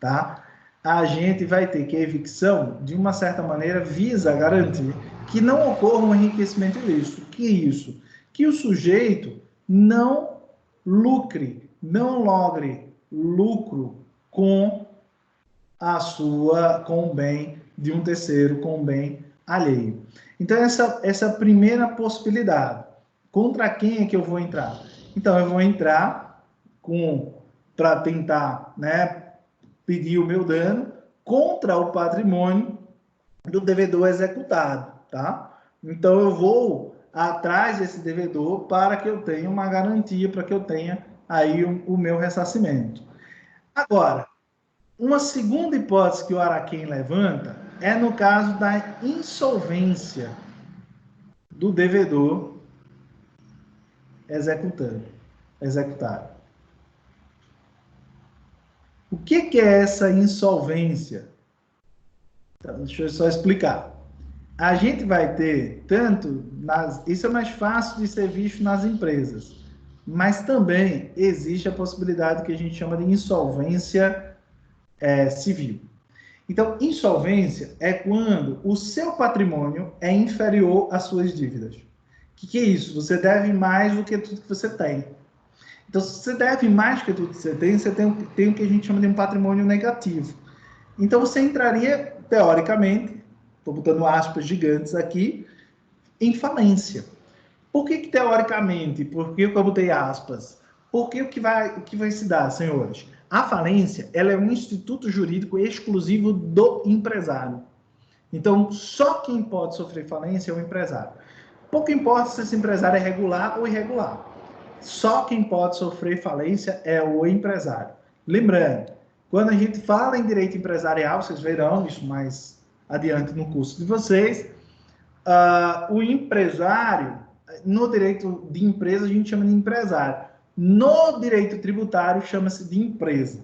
tá? A gente vai ter que a evicção, de uma certa maneira, visa garantir que não ocorra um enriquecimento ilícito. Que isso? Que o sujeito não lucre, não logre lucro com com o bem de um terceiro, com o bem alheio. Então, essa primeira possibilidade. Contra quem é que eu vou entrar? Então, eu vou entrar para tentar, né, pedir o meu dano contra o patrimônio do devedor executado, tá? Então, eu vou atrás desse devedor para que eu tenha uma garantia, para que eu tenha aí o meu ressarcimento. Agora, uma segunda hipótese que o Araquém levanta é no caso da insolvência do devedor executado. O que é essa insolvência? Então, deixa eu só explicar. A gente vai ter isso é mais fácil de ser visto nas empresas, mas também existe a possibilidade que a gente chama de insolvência civil. Então, insolvência é quando o seu patrimônio é inferior às suas dívidas. O que é isso? Você deve mais do que tudo que você tem. Então, se você deve mais do que tudo que você tem o que a gente chama de um patrimônio negativo. Então, você entraria, teoricamente, estou botando aspas gigantes aqui, em falência. Por que teoricamente? Por que eu botei aspas? Porque o que vai se dar, senhores? A falência, ela é um instituto jurídico exclusivo do empresário. Então, só quem pode sofrer falência é o empresário. Pouco importa se esse empresário é regular ou irregular. Só quem pode sofrer falência é o empresário. Lembrando, quando a gente fala em direito empresarial, vocês verão isso mais adiante no curso de vocês, o empresário, no direito de empresa a gente chama de empresário. No direito tributário chama-se de empresa,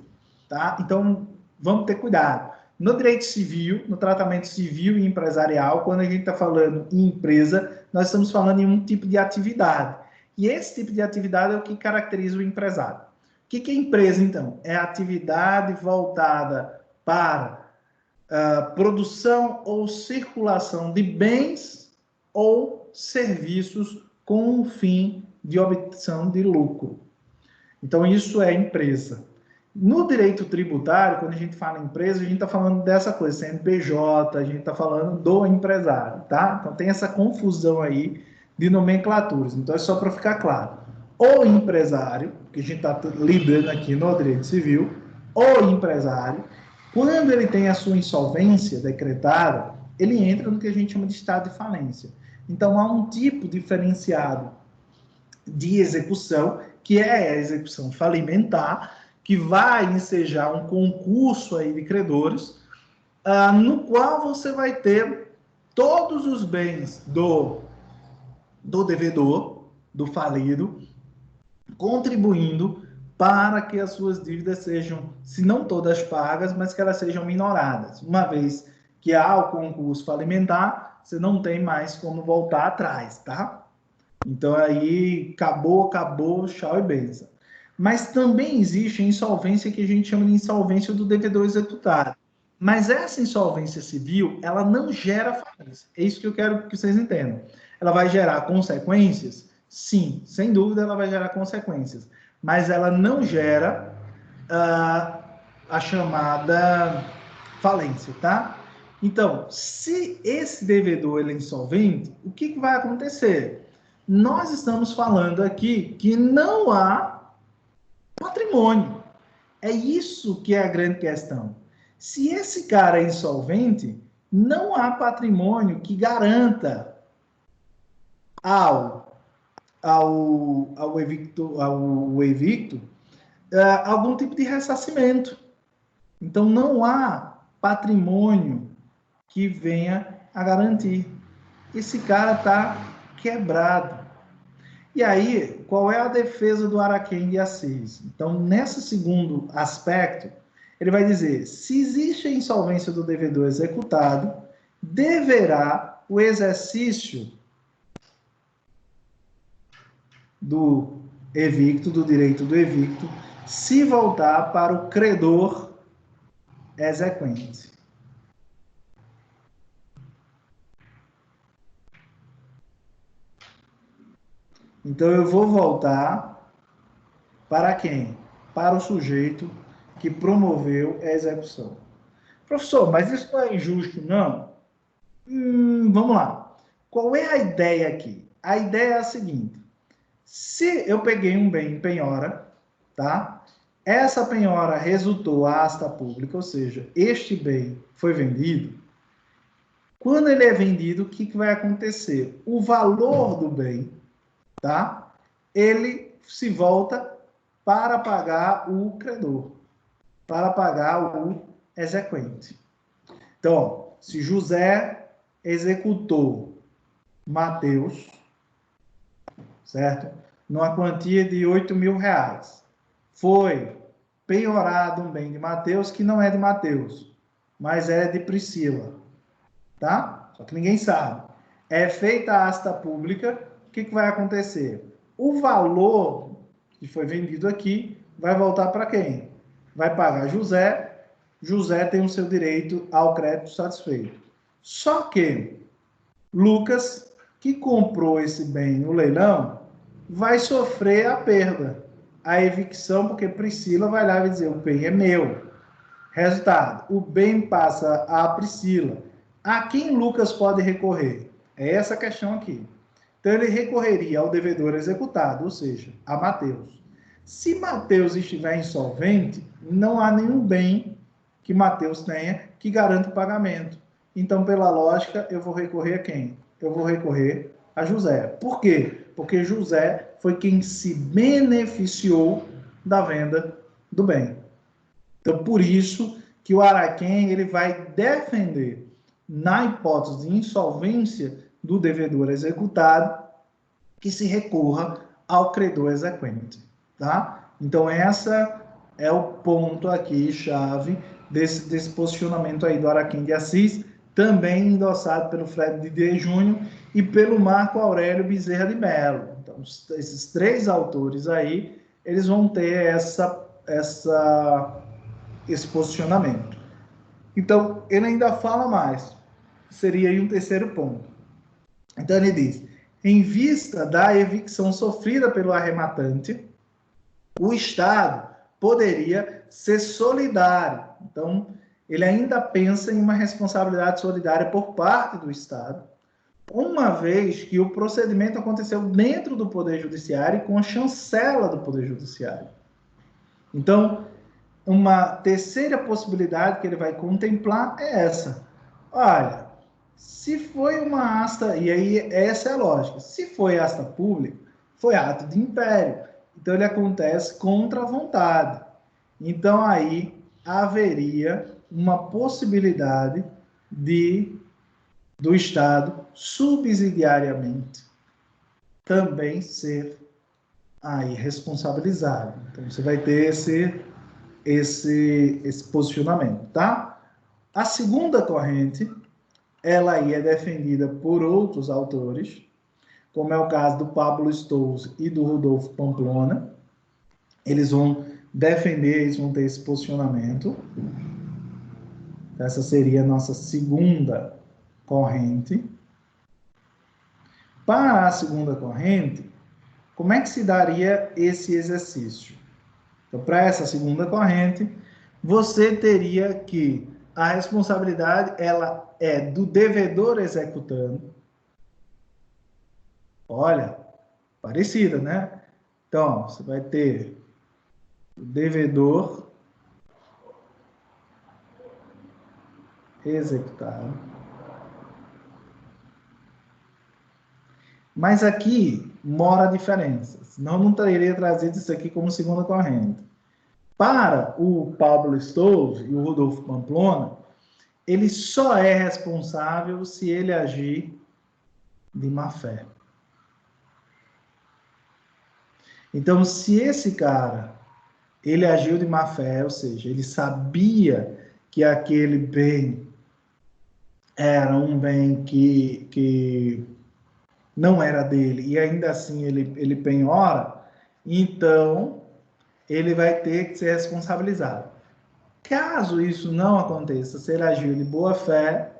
tá? Então, vamos ter cuidado. No direito civil, no tratamento civil e empresarial, quando a gente está falando em empresa, nós estamos falando em um tipo de atividade. E esse tipo de atividade é o que caracteriza o empresário. O que é empresa, então? É atividade voltada para produção ou circulação de bens ou serviços com o fim de obtenção de lucro. Então, isso é empresa. No direito tributário, quando a gente fala em empresa, a gente está falando dessa coisa, CNPJ, a gente está falando do empresário, tá? Então, tem essa confusão aí de nomenclaturas. Então, é só para ficar claro. O empresário, que a gente está lidando aqui no direito civil, o empresário, quando ele tem a sua insolvência decretada, ele entra no que a gente chama de estado de falência. Então, há um tipo diferenciado de execução, que é a execução falimentar, que vai ensejar um concurso aí de credores, no qual você vai ter todos os bens do devedor, do falido, contribuindo para que as suas dívidas sejam, se não todas pagas, mas que elas sejam minoradas. Uma vez que há o concurso falimentar, você não tem mais como voltar atrás, tá? Então, aí, acabou, tchau e benção. Mas também existe a insolvência que a gente chama de insolvência do devedor executado. Mas essa insolvência civil, ela não gera falência. É isso que eu quero que vocês entendam. Ela vai gerar consequências? Sim, sem dúvida ela vai gerar consequências. Mas ela não gera a chamada falência, tá? Então, se esse devedor ele é insolvente, o que vai acontecer? Nós estamos falando aqui que não há patrimônio. É isso que é a grande questão. Se esse cara é insolvente, não há patrimônio que garanta ao evicto algum tipo de ressarcimento. Então, não há patrimônio que venha a garantir. Esse cara está quebrado. E aí, qual é a defesa do Araquém de Assis? Então, nesse segundo aspecto, ele vai dizer, se existe a insolvência do devedor executado, deverá o exercício do evicto, do direito do evicto, se voltar para o credor exequente. Então, eu vou voltar para quem? Para o sujeito que promoveu a execução. Professor, mas isso não é injusto, não? Vamos lá. Qual é a ideia aqui? A ideia é a seguinte. Se eu peguei um bem em penhora, tá? Essa penhora resultou a asta pública, ou seja, este bem foi vendido. Quando ele é vendido, o que vai acontecer? O valor do bem, tá? Ele se volta para pagar o credor, para pagar o exequente. Então, ó, se José executou Mateus, certo? Numa quantia de R$8.000. Foi penhorado um bem de Mateus que não é de Mateus, mas é de Priscila, tá? Só que ninguém sabe. É feita a asta pública, o que vai acontecer? O valor que foi vendido aqui vai voltar para quem? Vai pagar José. José tem o seu direito ao crédito satisfeito. Só que Lucas, que comprou esse bem no leilão, vai sofrer a perda, a evicção, porque Priscila vai lá e vai dizer, o bem é meu. Resultado, o bem passa a Priscila. A quem Lucas pode recorrer? É essa a questão aqui. Então, ele recorreria ao devedor executado, ou seja, a Mateus. Se Mateus estiver insolvente, não há nenhum bem que Mateus tenha que garanta o pagamento. Então, pela lógica, eu vou recorrer a quem? Eu vou recorrer a José. Por quê? Porque José foi quem se beneficiou da venda do bem. Então, por isso que o Araquém ele vai defender, na hipótese de insolvência do devedor executado, que se recorra ao credor exequente. Tá? Então, essa é o ponto aqui, chave, desse posicionamento aí do Araquém de Assis, também endossado pelo Fred de Júnior e pelo Marco Aurélio Bezerra de Mello. Então, esses três autores aí, eles vão ter esse posicionamento. Então, ele ainda fala mais. Seria aí um terceiro ponto. Então, ele diz, em vista da evicção sofrida pelo arrematante, o Estado poderia ser solidário. Então, ele ainda pensa em uma responsabilidade solidária por parte do Estado, uma vez que o procedimento aconteceu dentro do Poder Judiciário e com a chancela do Poder Judiciário. Então, uma terceira possibilidade que ele vai contemplar é essa. Olha, se foi uma asta, e aí essa é a lógica, se foi asta pública, foi ato de império. Então, ele acontece contra a vontade. Então, aí haveria uma possibilidade do Estado subsidiariamente também ser aí responsabilizado. Então, você vai ter esse posicionamento, tá? A segunda corrente, ela aí é defendida por outros autores, como é o caso do Pablo Stolz e do Rodolfo Pamplona. Eles vão defender, eles vão ter esse posicionamento. Essa seria a nossa segunda corrente. Para a segunda corrente, como é que se daria esse exercício? Então, para essa segunda corrente, você teria que a responsabilidade ela é do devedor executando. Olha, parecida, né? Então, você vai ter o devedor executado. Mas aqui mora a diferença. Senão não teria trazido isso aqui como segunda corrente. Para o Pablo Stolz e o Rodolfo Pamplona, ele só é responsável se ele agir de má fé. Então, se esse cara, ele agiu de má fé, ou seja, ele sabia que aquele bem era um bem que não era dele, e ainda assim ele penhora, então ele vai ter que ser responsabilizado. Caso isso não aconteça, se ele agiu de boa fé,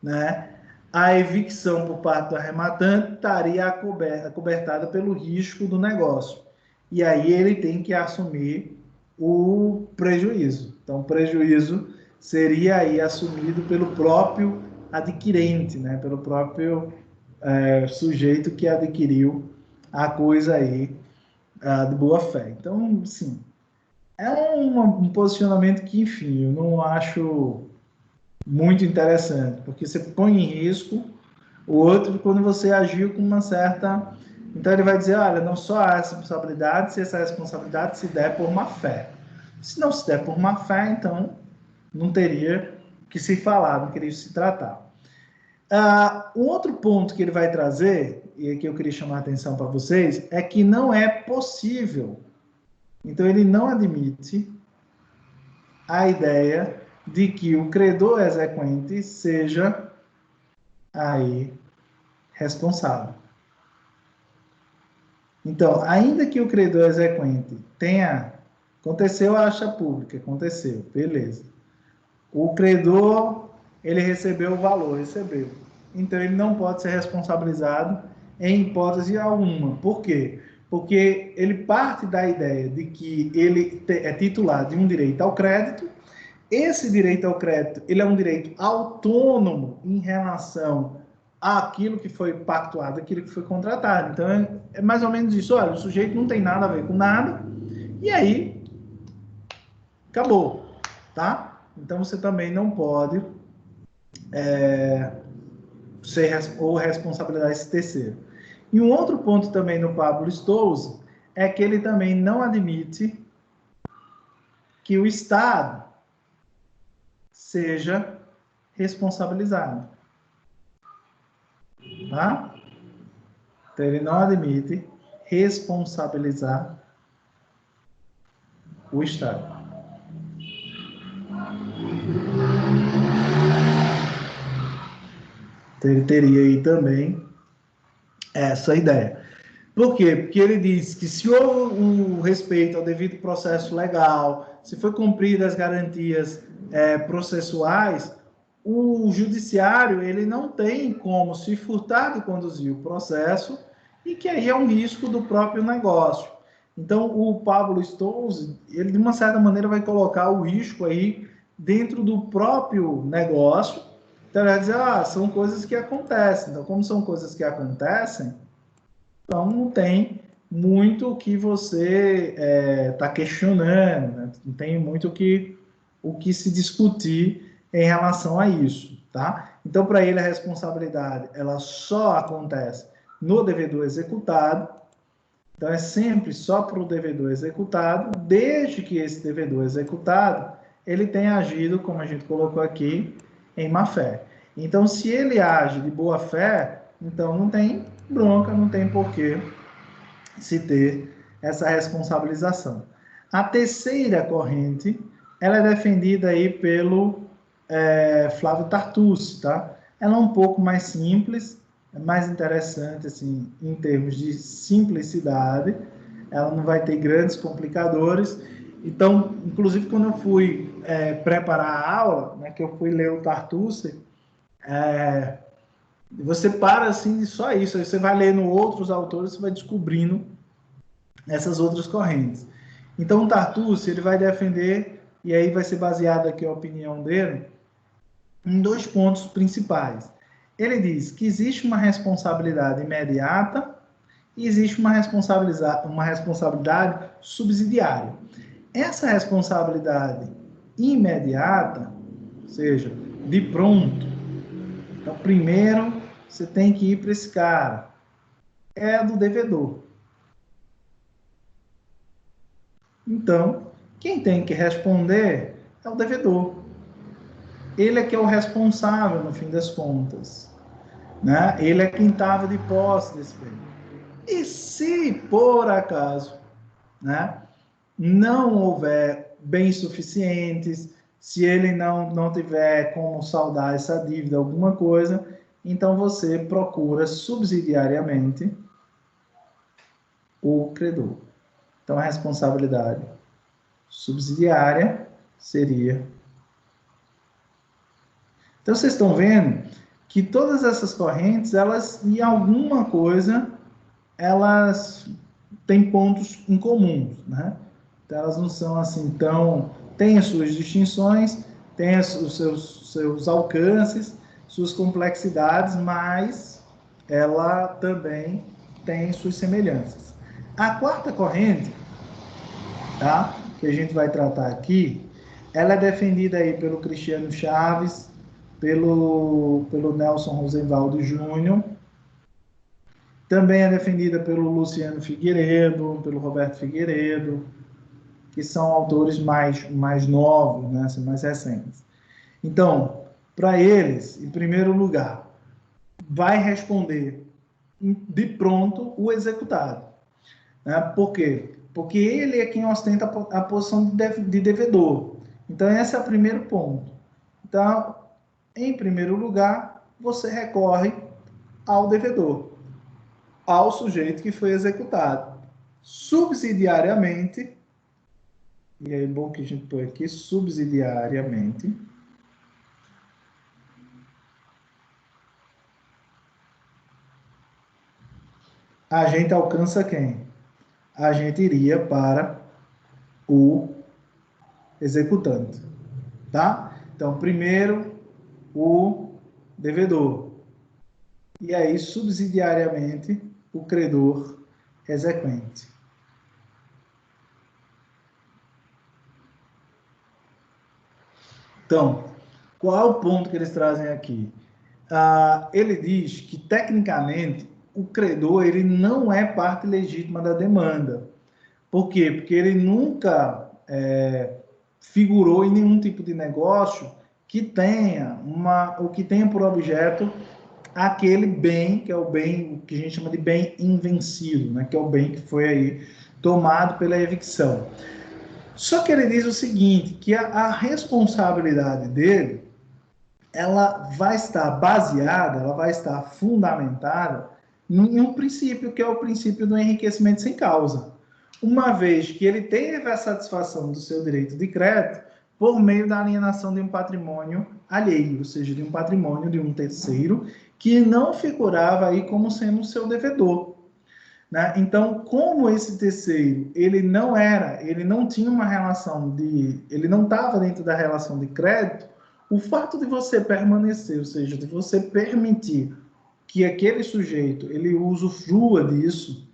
né, a evicção por parte do arrematante estaria acobertada pelo risco do negócio. E aí ele tem que assumir o prejuízo. Então, o prejuízo seria aí assumido pelo próprio adquirente, né, pelo próprio sujeito que adquiriu a coisa aí de boa fé. Então, sim, é um posicionamento que, enfim, eu não acho muito interessante, porque você põe em risco o outro quando você agiu com uma certa... Então, ele vai dizer, olha, não só há responsabilidade se essa responsabilidade se der por má fé. Se não se der por má fé, então não teria que se falar, não queria se tratar. Um outro ponto que ele vai trazer, e aqui eu queria chamar a atenção para vocês, é que não é possível. Então, ele não admite a ideia de que o credor exequente seja aí responsável. Então, ainda que o credor exequente tenha... Aconteceu a acha pública, aconteceu, beleza. O credor, ele recebeu o valor, recebeu. Então, ele não pode ser responsabilizado em hipótese alguma. Por quê? Porque ele parte da ideia de que ele é titular de um direito ao crédito. Esse direito ao crédito, ele é um direito autônomo em relação àquilo que foi pactuado, aquilo que foi contratado. Então, é mais ou menos isso. Olha, o sujeito não tem nada a ver com nada, e aí, acabou, tá? Então, você também não pode responsabilizar esse terceiro. E um outro ponto também no Pablo Stolz é que ele também não admite que o Estado seja responsabilizado. Tá? Então, ele não admite responsabilizar o Estado. Então, ele teria aí também essa ideia. Por quê? Porque ele diz que se houve o respeito ao devido processo legal, se foi cumpridas as garantias processuais, o judiciário ele não tem como se furtar de conduzir o processo e que aí é um risco do próprio negócio. Então, o Pablo Stolze, ele de uma certa maneira vai colocar o risco aí dentro do próprio negócio. Então, ele vai dizer, são coisas que acontecem. Então, como são coisas que acontecem, então não tem muito o que você está questionando, né? Não tem muito o que se discutir em relação a isso, tá? Então, para ele, a responsabilidade, ela só acontece no devedor executado. Então, é sempre só para o devedor executado, desde que esse devedor executado, ele tenha agido, como a gente colocou aqui, em má-fé. Então, se ele age de boa-fé, então não tem bronca, não tem porquê se ter essa responsabilização. A terceira corrente, ela é defendida aí pelo Flávio Tartucci, tá? Ela é um pouco mais simples, é mais interessante, assim, em termos de simplicidade, ela não vai ter grandes complicadores. Então, inclusive, quando eu fui preparar a aula, né, que eu fui ler o Tartucci, você para, assim, de só isso, aí você vai lendo outros autores, você vai descobrindo essas outras correntes. Então, o Tartucci, ele vai defender, e aí vai ser baseado aqui a opinião dele, em 2 pontos principais. Ele diz que existe uma responsabilidade imediata e existe uma responsabilidade subsidiária. Essa responsabilidade imediata, ou seja, de pronto, então primeiro você tem que ir para esse cara, é a do devedor. Então, quem tem que responder é o devedor. Ele é que é o responsável, no fim das contas. Né? Ele é quem estava de posse desse bem. E se, por acaso, né, não houver bens suficientes, se ele não tiver como saldar essa dívida, alguma coisa, então você procura subsidiariamente o credor. Então, a responsabilidade subsidiária seria... Então, vocês estão vendo que todas essas correntes, elas, em alguma coisa, elas têm pontos em comum, né? Então, elas não são assim tão... Tem as suas distinções, tem os seus alcances, suas complexidades, mas ela também tem suas semelhanças. A quarta corrente, tá? Que a gente vai tratar aqui, ela é defendida aí pelo Cristiano Chaves, pelo Nelson Rosenwaldo Júnior, também é defendida pelo Luciano Figueiredo, pelo Roberto Figueiredo, que são autores mais novos, né, mais recentes. Então, para eles, em primeiro lugar, vai responder de pronto o executado. Né? Por quê? Porque ele é quem ostenta a posição de devedor. Então, esse é o primeiro ponto. Então, em primeiro lugar, você recorre ao devedor, ao sujeito que foi executado. Subsidiariamente, e é bom que a gente põe aqui, subsidiariamente, a gente alcança quem? A gente iria para o executante, tá? Então, primeiro, o devedor. E aí, subsidiariamente, o credor exequente. Então, qual é o ponto que eles trazem aqui? Ele diz que, tecnicamente, o credor ele não é parte legítima da demanda. Por quê? Porque ele nunca figurou em nenhum tipo de negócio que tenha por objeto aquele bem, que é o bem que a gente chama de bem invencido, né? Que é o bem que foi aí tomado pela evicção. Só que ele diz o seguinte, que a responsabilidade dele, ela vai estar baseada, ela vai estar fundamentada em um princípio, que é o princípio do enriquecimento sem causa. Uma vez que ele teve a satisfação do seu direito de crédito, por meio da alienação de um patrimônio alheio, ou seja, de um patrimônio de um terceiro, que não figurava aí como sendo seu devedor. Né? Então, como esse terceiro, ele não tinha uma relação ele não estava dentro da relação de crédito, o fato de você permanecer, ou seja, de você permitir que aquele sujeito, ele usufrua disso,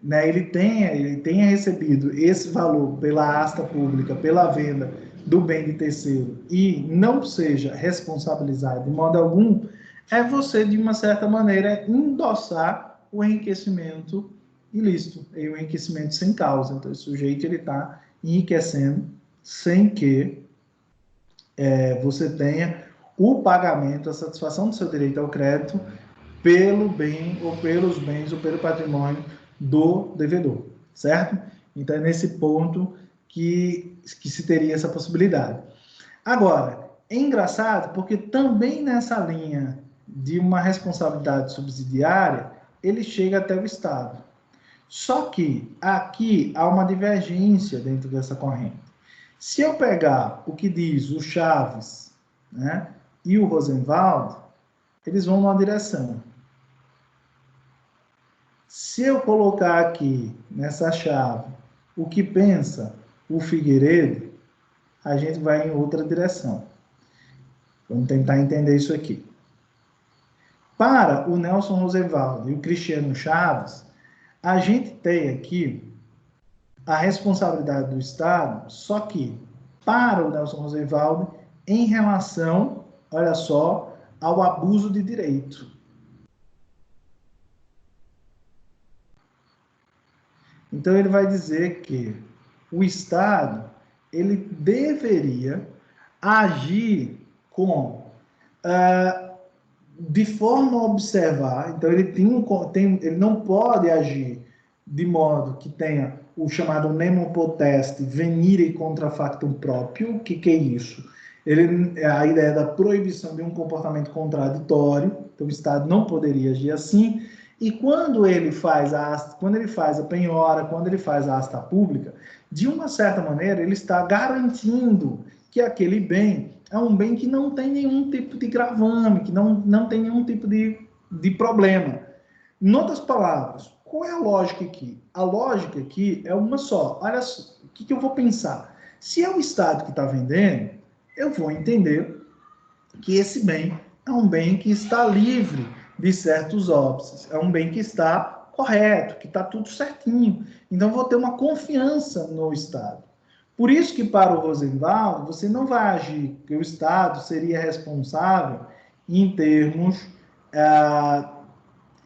né, ele tenha recebido esse valor pela asta pública, pela venda do bem de terceiro, e não seja responsabilizado de modo algum, é você, de uma certa maneira, endossar o enriquecimento ilícito, e o enriquecimento sem causa. Então, esse sujeito está enriquecendo sem que você tenha o pagamento, a satisfação do seu direito ao crédito pelo bem, ou pelos bens, ou pelo patrimônio do devedor, certo? Então, é nesse ponto que se teria essa possibilidade. Agora, é engraçado porque também nessa linha de uma responsabilidade subsidiária, ele chega até o Estado. Só que aqui há uma divergência dentro dessa corrente. Se eu pegar o que diz o Chaves, né, e o Rosenwald, eles vão numa direção. Se eu colocar aqui, nessa chave, o que pensa o Figueiredo, a gente vai em outra direção. Vamos tentar entender isso aqui. Para o Nelson Rosenwald e o Cristiano Chaves, a gente tem aqui a responsabilidade do Estado, só que para o Nelson Rosenwald, em relação, olha só, ao abuso de direito. Então, ele vai dizer que o Estado, ele deveria agir de forma a observar, então ele não pode agir de modo que tenha o chamado nemo potest venire contra factum próprio. O que é isso? A ideia da proibição de um comportamento contraditório, então o Estado não poderia agir assim. E quando ele faz a penhora, quando ele faz a asta pública, de uma certa maneira, ele está garantindo que aquele bem é um bem que não tem nenhum tipo de gravame, que não tem nenhum tipo de problema. Em outras palavras, qual é a lógica aqui? A lógica aqui é uma só. Olha só, o que eu vou pensar? Se é o Estado que está vendendo, eu vou entender que esse bem é um bem que está livre de certos óbices, é um bem que está correto, que está tudo certinho. Então, eu vou ter uma confiança no Estado. Por isso que, para o Rosenwald, você não vai agir, porque o Estado seria responsável em termos...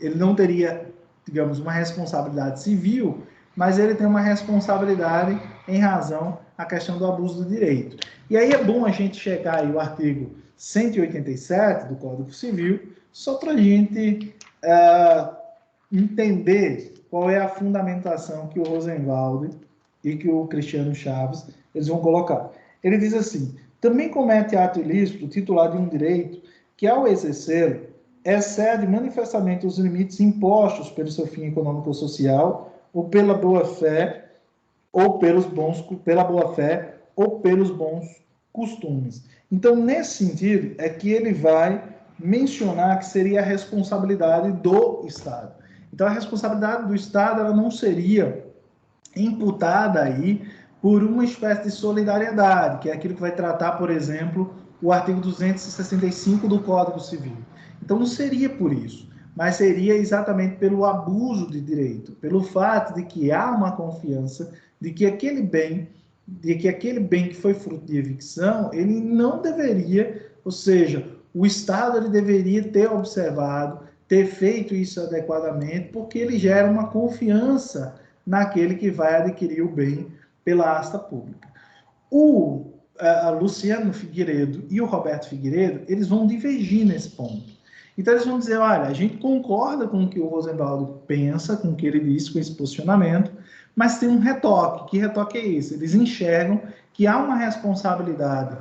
ele não teria, digamos, uma responsabilidade civil, mas ele tem uma responsabilidade em razão à questão do abuso do direito. E aí é bom a gente chegar aí o artigo 187 do Código Civil, só para a gente entender qual é a fundamentação que o Rosenwald e que o Cristiano Chaves eles vão colocar. Ele diz assim: também comete ato ilícito o titular de um direito que, ao exercê-lo, excede manifestamente os limites impostos pelo seu fim econômico ou social, ou pela boa-fé, ou pelos bons costumes. Então, nesse sentido, é que ele vai mencionar que seria a responsabilidade do Estado. Então, a responsabilidade do Estado ela não seria imputada aí por uma espécie de solidariedade, que é aquilo que vai tratar, por exemplo, o artigo 265 do Código Civil. Então, não seria por isso, mas seria exatamente pelo abuso de direito, pelo fato de que há uma confiança de que aquele bem que foi fruto de evicção, ele não deveria, ou seja, o Estado ele deveria ter observado, ter feito isso adequadamente, porque ele gera uma confiança naquele que vai adquirir o bem pela asta pública. O Luciano Figueiredo e o Roberto Figueiredo, eles vão divergir nesse ponto. Então, eles vão dizer, olha, a gente concorda com o que o Rosenwald pensa, com o que ele diz, com esse posicionamento, mas tem um retoque. Que retoque é esse? Eles enxergam que há uma responsabilidade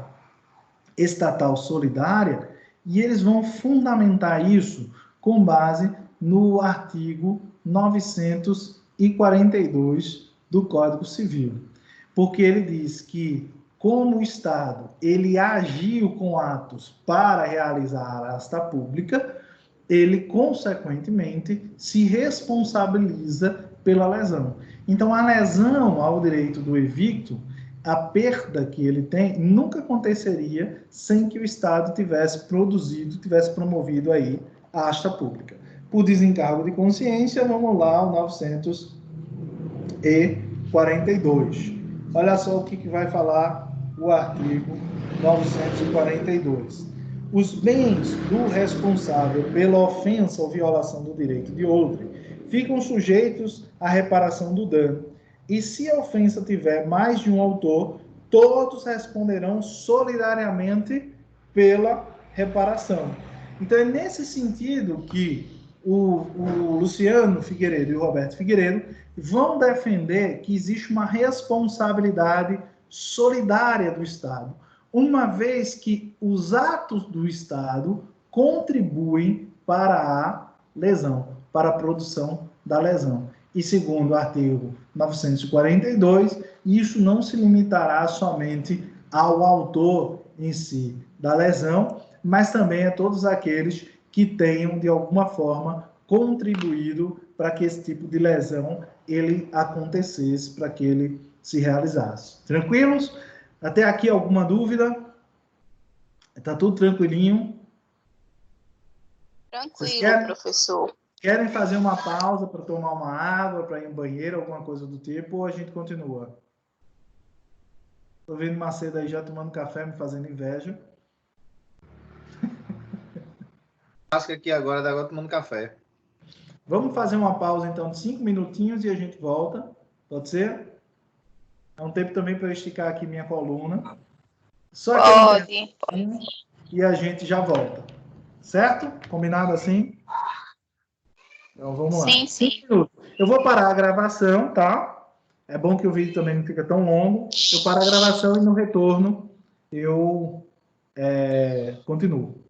estatal solidária e eles vão fundamentar isso com base no artigo 942 do Código Civil. Porque ele diz que como o Estado ele agiu com atos para realizar a asta pública, ele, consequentemente, se responsabiliza pela lesão. Então, a lesão ao direito do evicto, a perda que ele tem, nunca aconteceria sem que o Estado tivesse produzido, tivesse promovido aí a asta pública. Por desencargo de consciência, vamos lá ao 942. Olha só o que vai falar o artigo 942. Os bens do responsável pela ofensa ou violação do direito de outrem ficam sujeitos à reparação do dano. E se a ofensa tiver mais de um autor, todos responderão solidariamente pela reparação. Então, é nesse sentido que o Luciano Figueiredo e o Roberto Figueiredo vão defender que existe uma responsabilidade solidária do Estado, uma vez que os atos do Estado contribuem para a lesão, para a produção da lesão. E segundo o artigo 942, isso não se limitará somente ao autor em si da lesão, mas também a todos aqueles que tenham, de alguma forma, contribuído para que esse tipo de lesão ele acontecesse, para que ele se realizasse. Tranquilos? Até aqui alguma dúvida? Está tudo tranquilinho? Tranquilo, professor. Querem fazer uma pausa para tomar uma água, para ir ao banheiro, alguma coisa do tipo, ou a gente continua? Estou vendo Macedo aí já tomando café, me fazendo inveja. Acho que aqui agora tomando café. Vamos fazer uma pausa, então, de 5 minutinhos e a gente volta. Pode ser? É um tempo também para eu esticar aqui minha coluna. Só Pode. E a gente já volta. Certo? Combinado assim? Então, vamos lá. Sim, sim. Eu vou parar a gravação, tá? É bom que o vídeo também não fica tão longo. Eu paro a gravação e no retorno eu continuo.